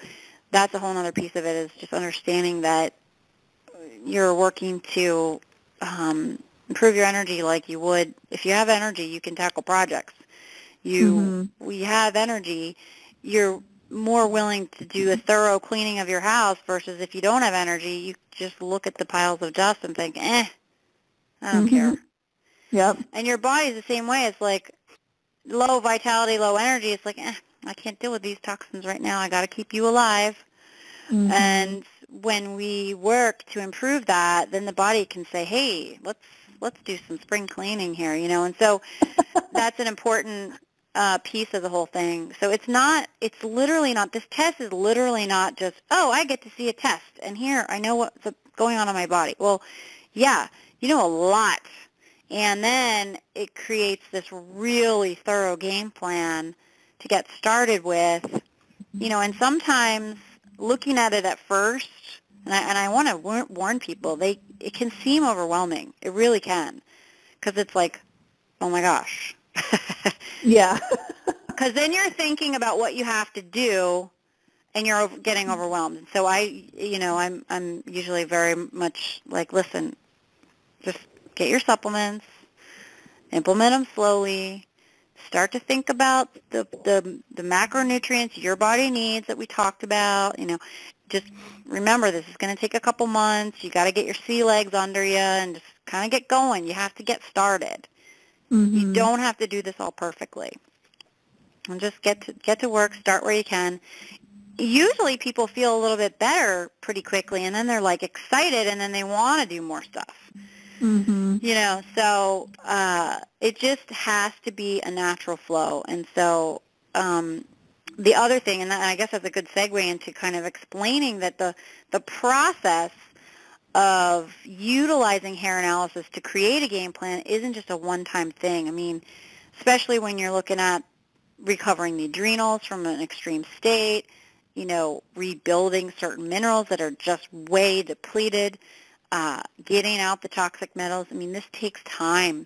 Speaker 3: that's a whole other piece of it, is just understanding that you're working to improve your energy like you would. If you have energy, you can tackle projects. We have energy, you're more willing to do a thorough cleaning of your house versus if you don't have energy, you just look at the piles of dust and think, I don't care.
Speaker 2: Yep.
Speaker 3: And your body's the same way. It's like low vitality, low energy. It's like, I can't deal with these toxins right now. I got to keep you alive. And when we work to improve that, then the body can say, hey, let's do some spring cleaning here, And so that's an important piece of the whole thing. So this test is literally not just, I get to see a test, and here I know what's going on in my body. Well, yeah, you know a lot. And then it creates this really thorough game plan to get started with, and sometimes looking at it at first, and I want to warn people, it can seem overwhelming. It really can, because it's like, oh my gosh.
Speaker 2: Yeah.
Speaker 3: Because then you're thinking about what you have to do, and you're getting overwhelmed. And so I'm usually very much like, listen, just get your supplements, implement them slowly, start to think about the macronutrients your body needs that we talked about. Just remember, this is going to take a couple months. You got to get your sea legs under you and just kind of get going. You have to get started.
Speaker 2: Mm-hmm.
Speaker 3: You don't have to do this all perfectly. And just get to work, start where you can. Usually people feel a little bit better pretty quickly, and then they're like excited, and then they want to do more stuff.
Speaker 2: Mm-hmm.
Speaker 3: So it just has to be a natural flow. And so the other thing, and I guess that's a good segue into kind of explaining that the process of utilizing hair analysis to create a game plan isn't just a one-time thing. I mean, especially when you're looking at recovering the adrenals from an extreme state, rebuilding certain minerals that are just way depleted, getting out the toxic metals. I mean, this takes time.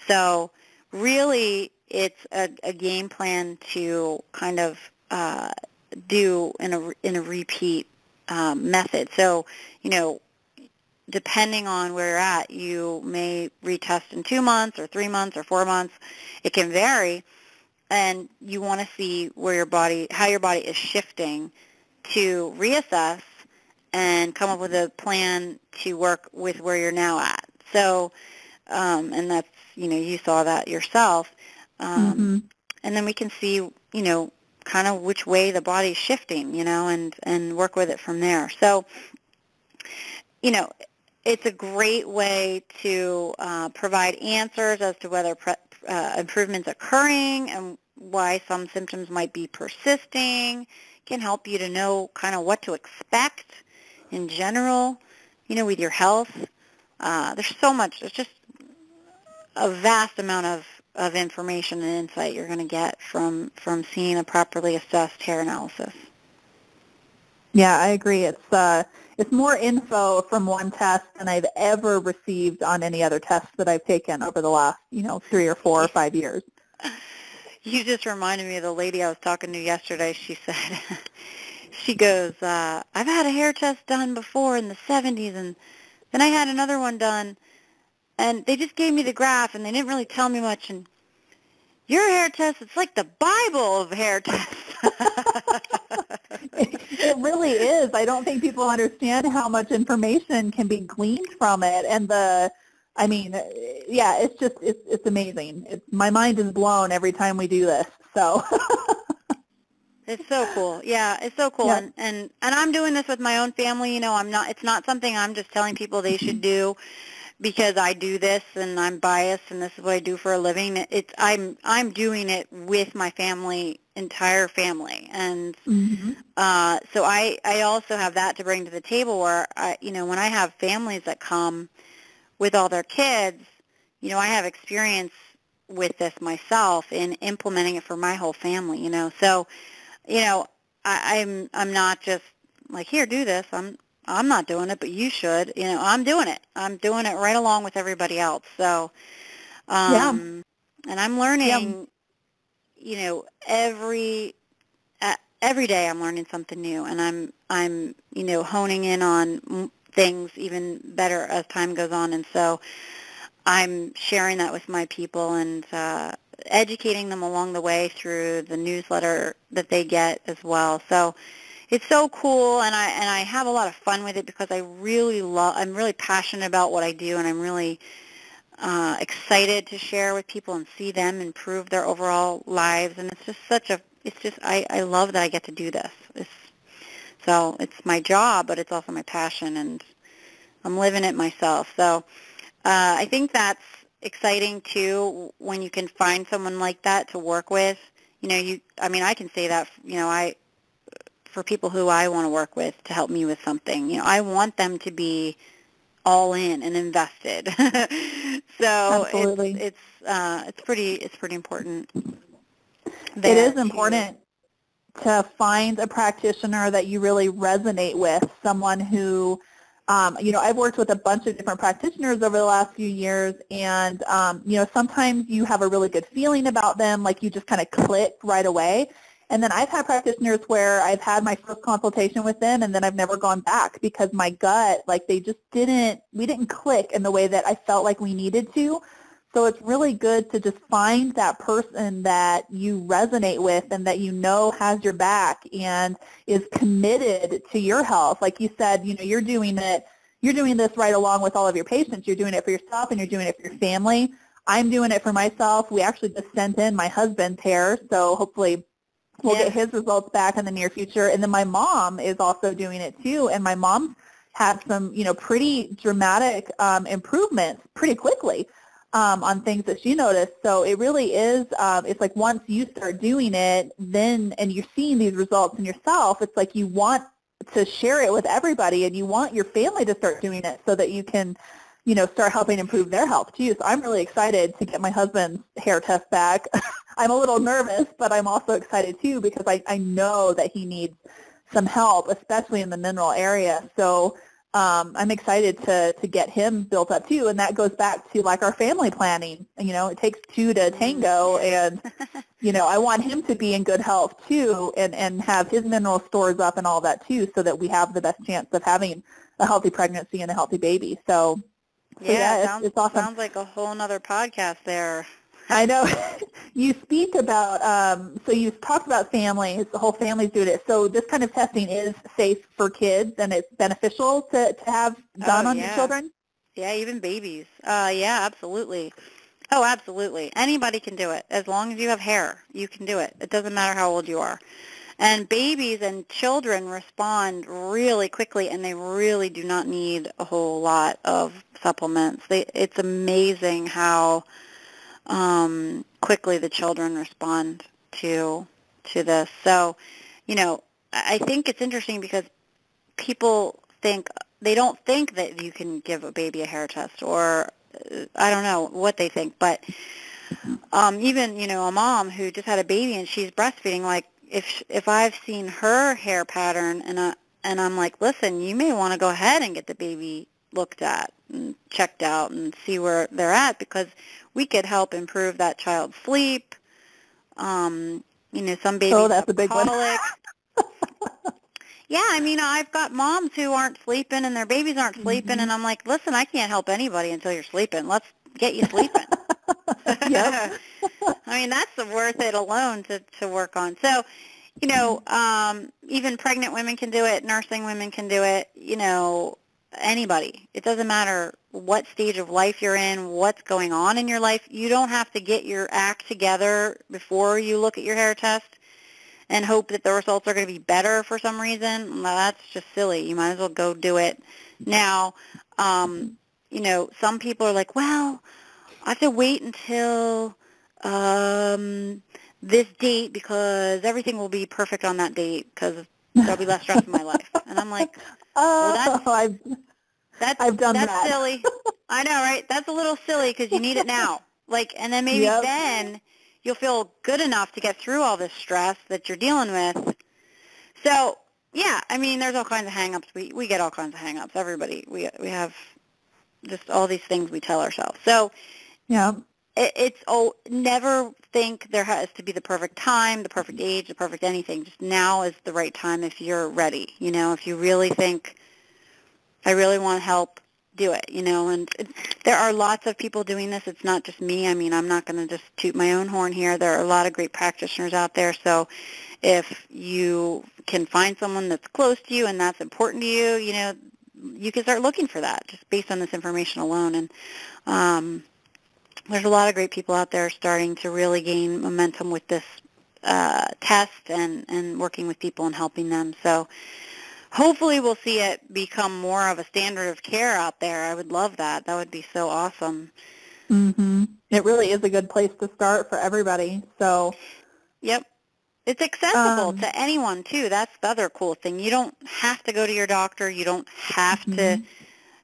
Speaker 3: So really it's a game plan to kind of do in a repeat method. So, depending on where you're at, you may retest in 2 months or 3 months or 4 months. It can vary. And you want to see how your body is shifting to reassess and come up with a plan to work with where you're now at. So, and that's, you saw that yourself.
Speaker 2: Mm-hmm.
Speaker 3: And then we can see, kind of which way the body's shifting, and work with it from there. So, it's a great way to provide answers as to whether improvements occurring and why some symptoms might be persisting. Can help you to know kind of what to expect in general, with your health. There's so much. There's just a vast amount of information and insight you're going to get from seeing a properly assessed hair analysis.
Speaker 2: Yeah, I agree. It's more info from one test than I've ever received on any other tests that I've taken over the last, 3 or 4 or 5 years.
Speaker 3: You just reminded me of the lady I was talking to yesterday. She said, she goes, I've had a hair test done before in the 70s, and then I had another one done, and they just gave me the graph, and they didn't really tell me much, and your hair test, it's like the Bible of hair tests.
Speaker 2: It really is. I don't think people understand how much information can be gleaned from it, and it's amazing. My mind is blown every time we do this. So
Speaker 3: It's so cool. Yeah, it's so cool.
Speaker 2: Yeah.
Speaker 3: And I'm doing this with my own family. It's not something I'm just telling people they should do because I do this and I'm biased and this is what I do for a living. I'm doing it with my entire family. And
Speaker 2: mm-hmm.
Speaker 3: so I also have that to bring to the table where when I have families that come with all their kids, I have experience with this myself in implementing it for my whole family, So, I'm not just like, here, do this. I'm not doing it, but you should. I'm doing it. I'm doing it right along with everybody else. So, and I'm learning, every day I'm learning something new, and I'm honing in on things even better as time goes on, and so I'm sharing that with my people and educating them along the way through the newsletter that they get as well. So it's so cool, and I have a lot of fun with it because I'm really passionate about what I do, and I'm really excited to share with people and see them improve their overall lives. And it's just I love that I get to do this. So it's my job, but it's also my passion, and I'm living it myself. So I think that's exciting too when you can find someone like that to work with. I can say that, for people who I want to work with to help me with something. I want them to be all in and invested. So
Speaker 2: Absolutely.
Speaker 3: it's pretty important.
Speaker 2: It is important to find a practitioner that you really resonate with, someone who, I've worked with a bunch of different practitioners over the last few years, and, sometimes you have a really good feeling about them, like you just kind of click right away. And then I've had practitioners where I've had my first consultation with them, and then I've never gone back because my gut, like we didn't click in the way that I felt like we needed to. So it's really good to just find that person that you resonate with and that you know has your back and is committed to your health. Like you said, you're doing this right along with all of your patients. You're doing it for yourself and you're doing it for your family. I'm doing it for myself. We actually just sent in my husband's hair, so hopefully we'll get his results back in the near future. And then my mom is also doing it too, and my mom had some, pretty dramatic improvements pretty quickly. On things that she noticed. So it really is, it's like once you start doing it, then, and you're seeing these results in yourself, it's like you want to share it with everybody and you want your family to start doing it so that you can, start helping improve their health too. So I'm really excited to get my husband's hair test back. I'm a little nervous, but I'm also excited too because I know that he needs some help, especially in the mineral area. So I'm excited to get him built up too, and that goes back to like our family planning. It takes two to tango, and I want him to be in good health too, and have his mineral stores up and all that too, so that we have the best chance of having a healthy pregnancy and a healthy baby. So it's awesome.
Speaker 3: Sounds like a whole nother podcast there.
Speaker 2: I know. You speak about, so you've talked about families, the whole family's doing it. So this kind of testing is safe for kids and it's beneficial to have done on your children?
Speaker 3: Yeah, even babies. Yeah, absolutely. Oh, absolutely. Anybody can do it. As long as you have hair, you can do it. It doesn't matter how old you are. And babies and children respond really quickly, and they really do not need a whole lot of supplements. It's amazing how quickly the children respond to this. So, I think it's interesting because people they don't think that you can give a baby a hair test, or I don't know what they think, but even, a mom who just had a baby and she's breastfeeding, like if I've seen her hair pattern and I'm like, listen, you may want to go ahead and get the baby looked at and checked out and see where they're at, because we could help improve that child's sleep. Some babies
Speaker 2: that's a big
Speaker 3: colic. Yeah, I've got moms who aren't sleeping and their babies aren't sleeping, and I'm like, listen, I can't help anybody until you're sleeping. Let's get you sleeping.
Speaker 2: Yep.
Speaker 3: That's worth it alone to work on. So, even pregnant women can do it, nursing women can do it, anybody. It doesn't matter what stage of life you're in, what's going on in your life. You don't have to get your act together before you look at your hair test and hope that the results are going to be better for some reason. Well, that's just silly. You might as well go do it now. Some people are like, well, I have to wait until this date because everything will be perfect on that date because there'll be less stress in my life. And I'm like, well,
Speaker 2: I've done that.
Speaker 3: That's silly. I know, right? That's a little silly because you need it now. And then maybe then you'll feel good enough to get through all this stress that you're dealing with. So, yeah, there's all kinds of hang-ups. We get all kinds of hang-ups. Everybody. We have just all these things we tell ourselves. So,
Speaker 2: yeah.
Speaker 3: Never think there has to be the perfect time, the perfect age, the perfect anything. Just now is the right time if you're ready. If you really think, I really want to help, do it, and there are lots of people doing this. It's not just me. I'm not going to just toot my own horn here. There are a lot of great practitioners out there. So if you can find someone that's close to you and that's important to you, you can start looking for that just based on this information alone. And there's a lot of great people out there starting to really gain momentum with this test and working with people and helping them. So hopefully we'll see it become more of a standard of care out there. I would love that. That would be so awesome.
Speaker 2: Mm-hmm. It really is a good place to start for everybody. So,
Speaker 3: yep. It's accessible to anyone, too. That's the other cool thing. You don't have to go to your doctor. You don't have to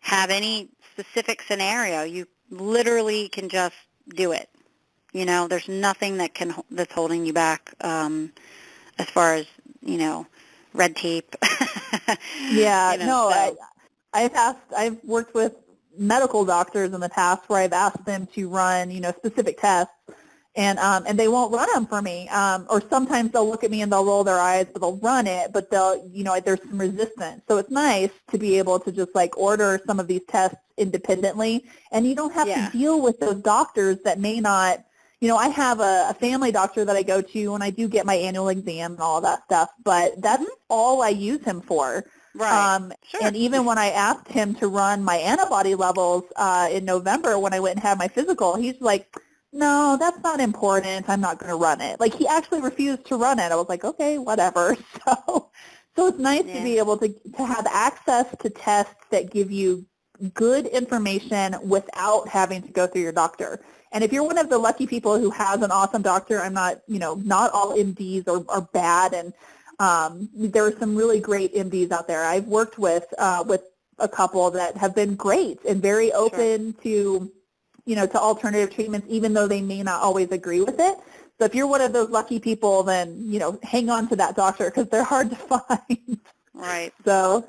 Speaker 3: have any specific scenario. You literally can just do it. You know, there's nothing that's holding you back as far as, you know, red tape.
Speaker 2: Yeah,
Speaker 3: you know,
Speaker 2: no,
Speaker 3: so.
Speaker 2: I've worked with medical doctors in the past where I've asked them to run, you know, specific tests, and they won't run them for me. Or sometimes they'll look at me and they'll roll their eyes, but they'll run it, but they'll, you know, there's some resistance. So it's nice to be able to just like order some of these tests independently, and you don't have to deal with those doctors that may not. You know, I have a family doctor that I go to, and I do get my annual exam and all of that stuff, but that's all I use him for.
Speaker 3: Right. Sure.
Speaker 2: And even when I asked him to run my antibody levels in November when I went and had my physical, he's like, no, that's not important. I'm not going to run it. Like, he actually refused to run it. I was like, okay, whatever. So it's nice to be able to have access to tests that give you good information without having to go through your doctor. And if you're one of the lucky people who has an awesome doctor, I'm not, you know, not all MDs are bad, and there are some really great MDs out there. I've worked with a couple that have been great and very open to, you know, to alternative treatments, even though they may not always agree with it. So if you're one of those lucky people, then, you know, hang on to that doctor because they're hard to find.
Speaker 3: Right.
Speaker 2: So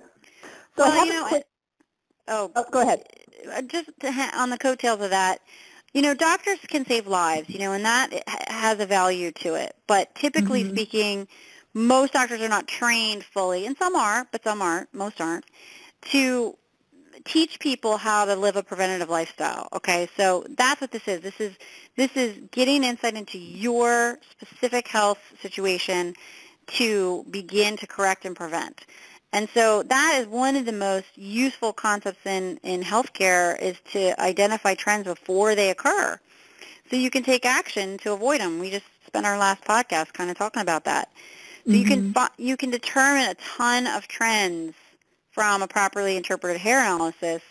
Speaker 3: well, you know,
Speaker 2: go ahead.
Speaker 3: Just on the coattails of that, you know, doctors can save lives, you know, and that has a value to it. But typically speaking, most doctors are not trained fully, and some are, but some aren't, most aren't, to teach people how to live a preventative lifestyle. Okay, so that's what this is. This is getting insight into your specific health situation to begin to correct and prevent. And so that is one of the most useful concepts in healthcare, is to identify trends before they occur, so you can take action to avoid them. We just spent our last podcast kind of talking about that. So you can determine a ton of trends from a properly interpreted hair analysis,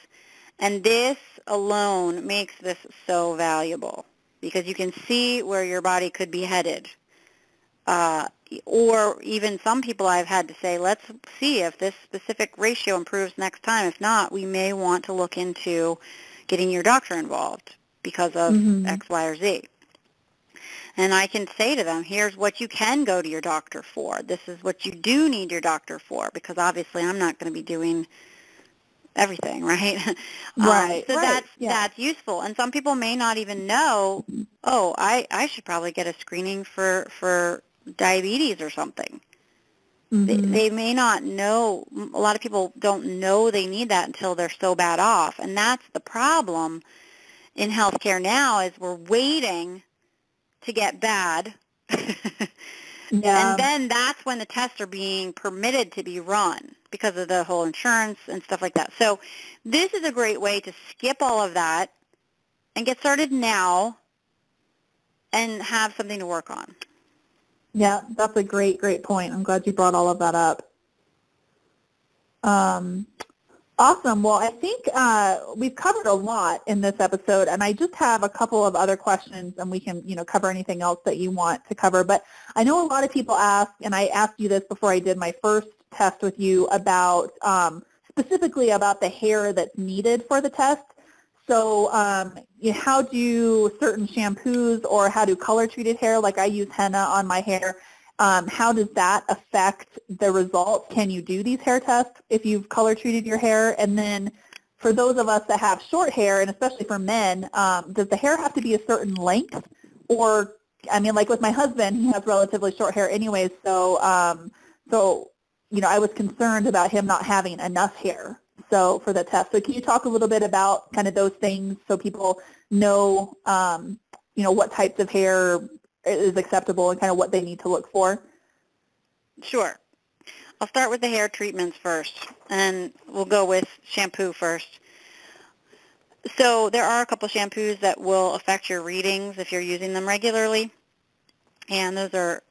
Speaker 3: and this alone makes this so valuable because you can see where your body could be headed. Or even some people I've had to say, let's see if this specific ratio improves next time. If not, we may want to look into getting your doctor involved because of X, Y, or Z. And I can say to them, here's what you can go to your doctor for. This is what you do need your doctor for, because obviously I'm not going to be doing everything, right?
Speaker 2: Right.
Speaker 3: So that's useful. And some people may not even know, oh, I should probably get a screening for diabetes or something. They may not know. A lot of people don't know they need that until they're so bad off. And that's the problem in healthcare now, is we're waiting to get bad. And then that's when the tests are being permitted to be run because of the whole insurance and stuff like that. So this is a great way to skip all of that and get started now and have something to work on.
Speaker 2: Yeah, that's a great point. I'm glad you brought all of that up. Awesome. Well, I think we've covered a lot in this episode, and I just have a couple of other questions, and we can, you know, cover anything else that you want to cover. But I know a lot of people ask, and I asked you this before I did my first test with you, about specifically about the hair that's needed for the test. So how do certain shampoos, or how do color-treated hair, like I use henna on my hair, how does that affect the results? Can you do these hair tests if you've color-treated your hair? And then for those of us that have short hair, and especially for men, does the hair have to be a certain length? Or, I mean, like with my husband, he has relatively short hair anyways, so you know, I was concerned about him not having enough hair for the test. So can you talk a little bit about kind of those things so people know, you know, what types of hair is acceptable and kind of what they need to look for?
Speaker 3: Sure. I'll start with the hair treatments first, and we'll go with shampoo first. So there are a couple shampoos that will affect your readings if you're using them regularly, and those are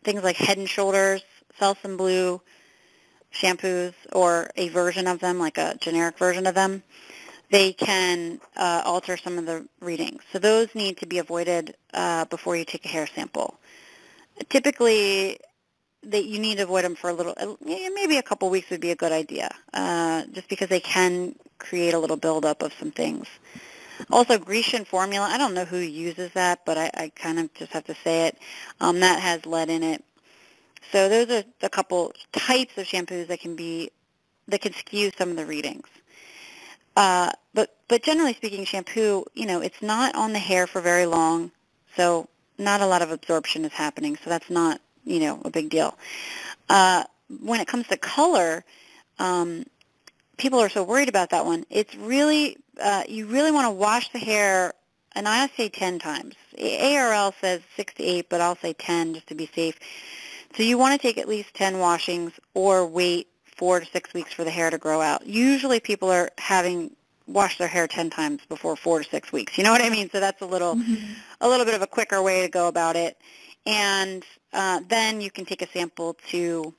Speaker 3: things like Head & Shoulders, Selsun Blue shampoos, or a version of them, like a generic version of them. They can alter some of the readings. So those need to be avoided before you take a hair sample. Typically, that you need to avoid them for a little, maybe a couple weeks would be a good idea, just because they can create a little buildup of some things. Also, Grecian formula, I don't know who uses that, but I kind of just have to say it. That has lead in it. So those are a couple types of shampoos that can skew some of the readings. But generally speaking, shampoo, it's not on the hair for very long, so not a lot of absorption is happening, so that's not, a big deal. When it comes to color, people are so worried about that one. It's really, you really want to wash the hair, and I say 10 times. ARL says 6 to 8, but I'll say 10 just to be safe. So you want to take at least 10 washings or wait 4 to 6 weeks for the hair to grow out. Usually people are having washed their hair 10 times before 4 to 6 weeks. You know what I mean? So that's a little bit of a quicker way to go about it. And then you can take a sample to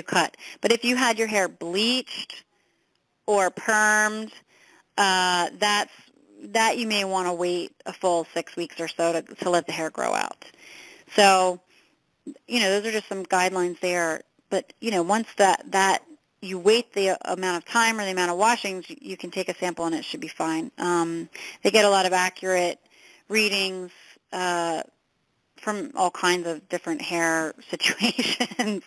Speaker 3: cut. But if you had your hair bleached or permed, that you may want to wait a full 6 weeks or so to let the hair grow out. So, those are just some guidelines there. But, once that you wait the amount of time or the amount of washings, you can take a sample and it should be fine. They get a lot of accurate readings from all kinds of different hair situations.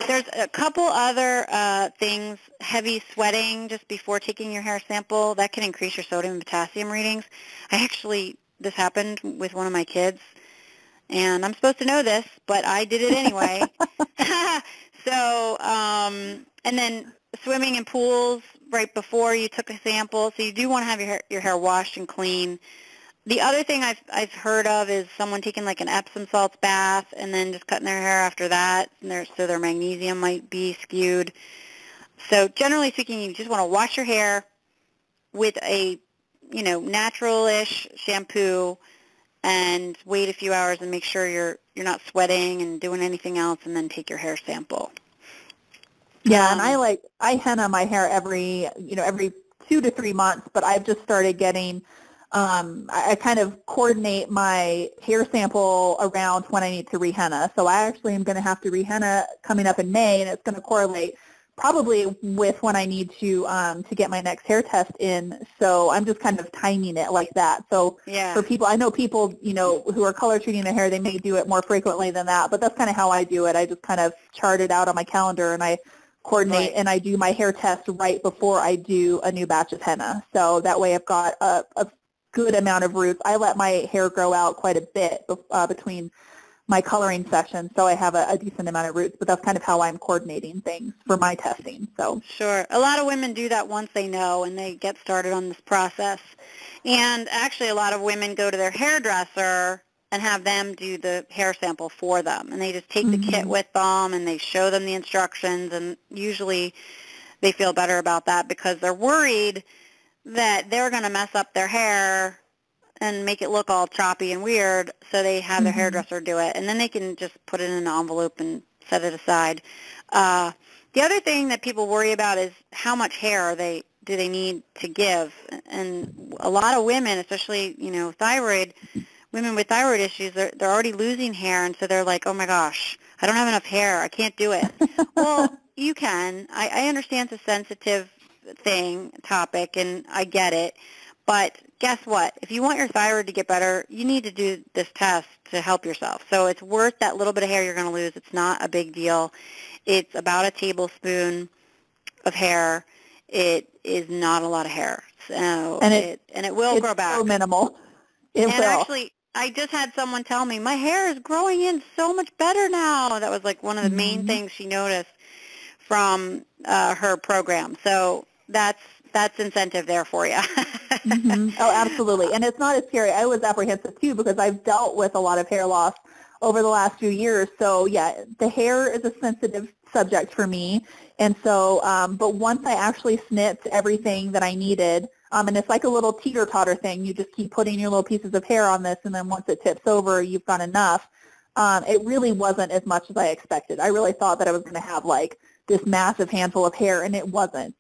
Speaker 3: There's a couple other things. Heavy sweating just before taking your hair sample, that can increase your sodium and potassium readings. This happened with one of my kids, and I'm supposed to know this, but I did it anyway. So, and then swimming in pools right before you took a sample, so you do want to have your hair washed and clean. The other thing I've heard of is someone taking like an Epsom salts bath and then just cutting their hair after that, and so their magnesium might be skewed. So generally speaking, you just want to wash your hair with a, natural-ish shampoo and wait a few hours and make sure you're not sweating and doing anything else, and then take your hair sample.
Speaker 2: Yeah, and I henna my hair every 2 to 3 months, but I've just started getting, I kind of coordinate my hair sample around when I need to rehenna. So I actually am going to have to rehenna coming up in May, and it's going to correlate probably with when I need to get my next hair test in. So I'm just kind of timing it like that. So for people, I know people, who are color treating their hair, they may do it more frequently than that, but that's kind of how I do it. I just kind of chart it out on my calendar, and I coordinate, and I do my hair test right before I do a new batch of henna. So that way I've got a good amount of roots. I let my hair grow out quite a bit between my coloring sessions, so I have a decent amount of roots, but that's kind of how I'm coordinating things for my testing. So
Speaker 3: sure. A lot of women do that once they know and they get started on this process. And actually a lot of women go to their hairdresser and have them do the hair sample for them. And they just take the kit with them and they show them the instructions, and usually they feel better about that because they're worried that they're going to mess up their hair and make it look all choppy and weird, so they have their hairdresser do it, and then they can just put it in an envelope and set it aside. The other thing that people worry about is how much hair do they need to give, and a lot of women, especially women with thyroid issues, they're already losing hair, and so they're like, oh my gosh, I don't have enough hair, I can't do it. Well, you can. I understand it's a sensitive topic, and I get it. But guess what? If you want your thyroid to get better, you need to do this test to help yourself. So it's worth that little bit of hair you're going to lose. It's not a big deal. It's about a tablespoon of hair. It is not a lot of hair. So it will grow back.
Speaker 2: It's so minimal.
Speaker 3: Actually, I just had someone tell me, my hair is growing in so much better now. That was like one of the main things she noticed from her program. So that's incentive there for you.
Speaker 2: Oh, absolutely. And it's not as scary. I was apprehensive too because I've dealt with a lot of hair loss over the last few years. So yeah, the hair is a sensitive subject for me. And so, but once I actually snipped everything that I needed, and it's like a little teeter-totter thing. You just keep putting your little pieces of hair on this, and then once it tips over, you've got enough. It really wasn't as much as I expected. I really thought that I was going to have like this massive handful of hair, and it wasn't.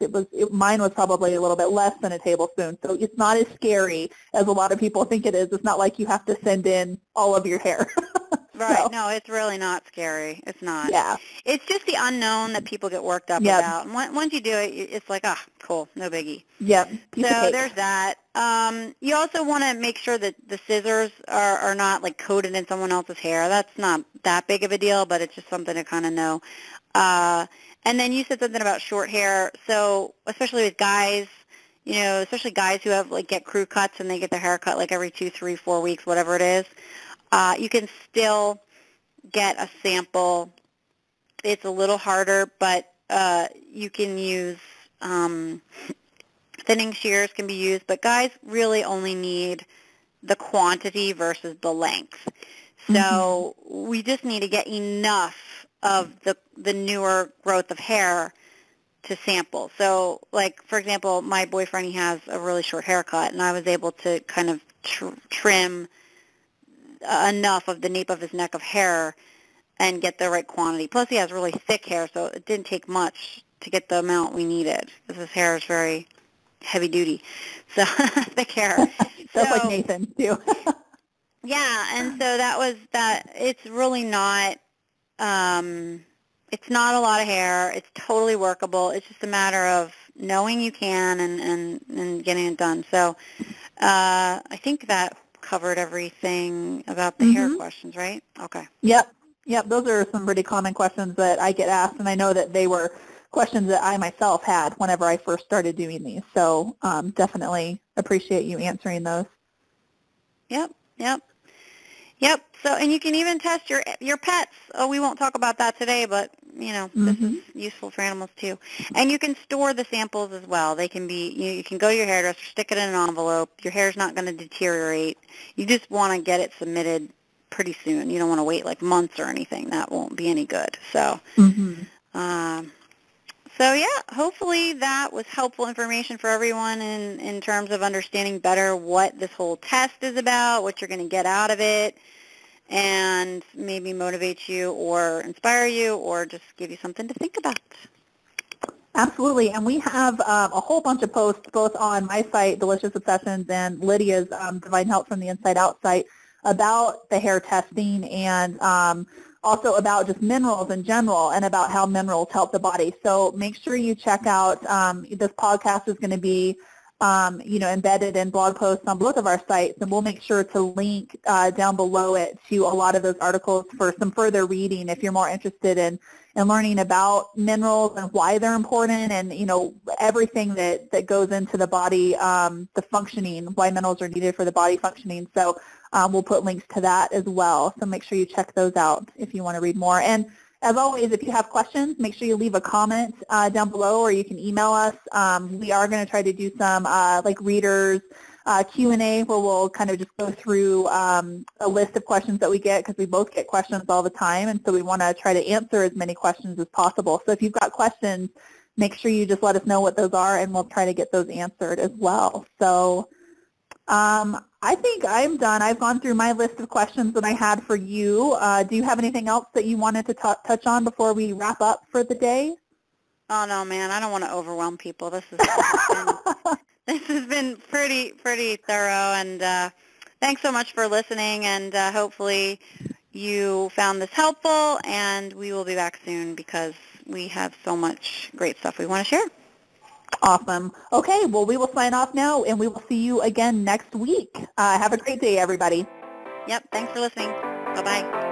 Speaker 2: Mine was probably a little bit less than a tablespoon, so it's not as scary as a lot of people think it is. It's not like you have to send in all of your hair.
Speaker 3: Right.
Speaker 2: So,
Speaker 3: No, it's really not scary. It's not.
Speaker 2: yeah.
Speaker 3: It's just the unknown that people get worked up
Speaker 2: Yep.
Speaker 3: about. And once you do it, it's like, cool, no biggie.
Speaker 2: Yep. Piece of
Speaker 3: So
Speaker 2: cake.
Speaker 3: there's that. You also want to make sure that the scissors are not like coated in someone else's hair. That's not that big of a deal, but it's just something to kind of know. And then you said something about short hair. So especially with guys, especially guys who have get crew cuts and they get their hair cut like every 2, 3, 4 weeks, whatever it is, you can still get a sample. It's a little harder, but you can use thinning shears can be used, but guys really only need the quantity versus the length. So we just need to get enough of the newer growth of hair to sample. So, for example, my boyfriend, he has a really short haircut, and I was able to kind of trim enough of the nape of his neck of hair and get the right quantity. Plus, he has really thick hair, so it didn't take much to get the amount we needed because his hair is very heavy duty, so thick hair.
Speaker 2: That's like Nathan too.
Speaker 3: Yeah, and so that was that. It's really not. It's not a lot of hair. It's totally workable. It's just a matter of knowing you can and getting it done. So I think that covered everything about the hair questions, right? Okay.
Speaker 2: Yep. Those are some pretty common questions that I get asked, and I know that they were questions that I myself had whenever I first started doing these. So definitely appreciate you answering those.
Speaker 3: Yep. So, and you can even test your pets. Oh, we won't talk about that today, but this is useful for animals too. And you can store the samples as well. They can be you can go to your hairdresser, stick it in an envelope. Your hair's not going to deteriorate. You just want to get it submitted pretty soon. You don't want to wait like months or anything. That won't be any good. So, so yeah, hopefully that was helpful information for everyone in terms of understanding better what this whole test is about, what you're going to get out of it, and maybe motivate you or inspire you or just give you something to think about.
Speaker 2: Absolutely, and we have a whole bunch of posts both on my site, Delicious Obsessions, and Lydia's Divine Health from the Inside Out site about the hair testing and also about just minerals in general and about how minerals help the body. So make sure you check out, this podcast is going to be, embedded in blog posts on both of our sites, and we'll make sure to link down below it to a lot of those articles for some further reading if you're more interested in learning about minerals and why they're important and, everything that goes into the body, the functioning, why minerals are needed for the body functioning. So we'll put links to that as well. So make sure you check those out if you want to read more. And as always, if you have questions, make sure you leave a comment down below, or you can email us. We are going to try to do some readers Q&A where we'll kind of just go through a list of questions that we get, because we both get questions all the time, and so we want to try to answer as many questions as possible. So if you've got questions, make sure you just let us know what those are, and we'll try to get those answered as well. So I think I'm done. I've gone through my list of questions that I had for you. Do you have anything else that you wanted to touch on before we wrap up for the day?
Speaker 3: Oh, no, man. I don't want to overwhelm people. This has been pretty thorough, and thanks so much for listening, and hopefully you found this helpful, and we will be back soon because we have so much great stuff we want to share.
Speaker 2: Awesome. Okay, well, we will sign off now, and we will see you again next week. Have a great day, everybody.
Speaker 3: Yep, thanks for listening. Bye-bye.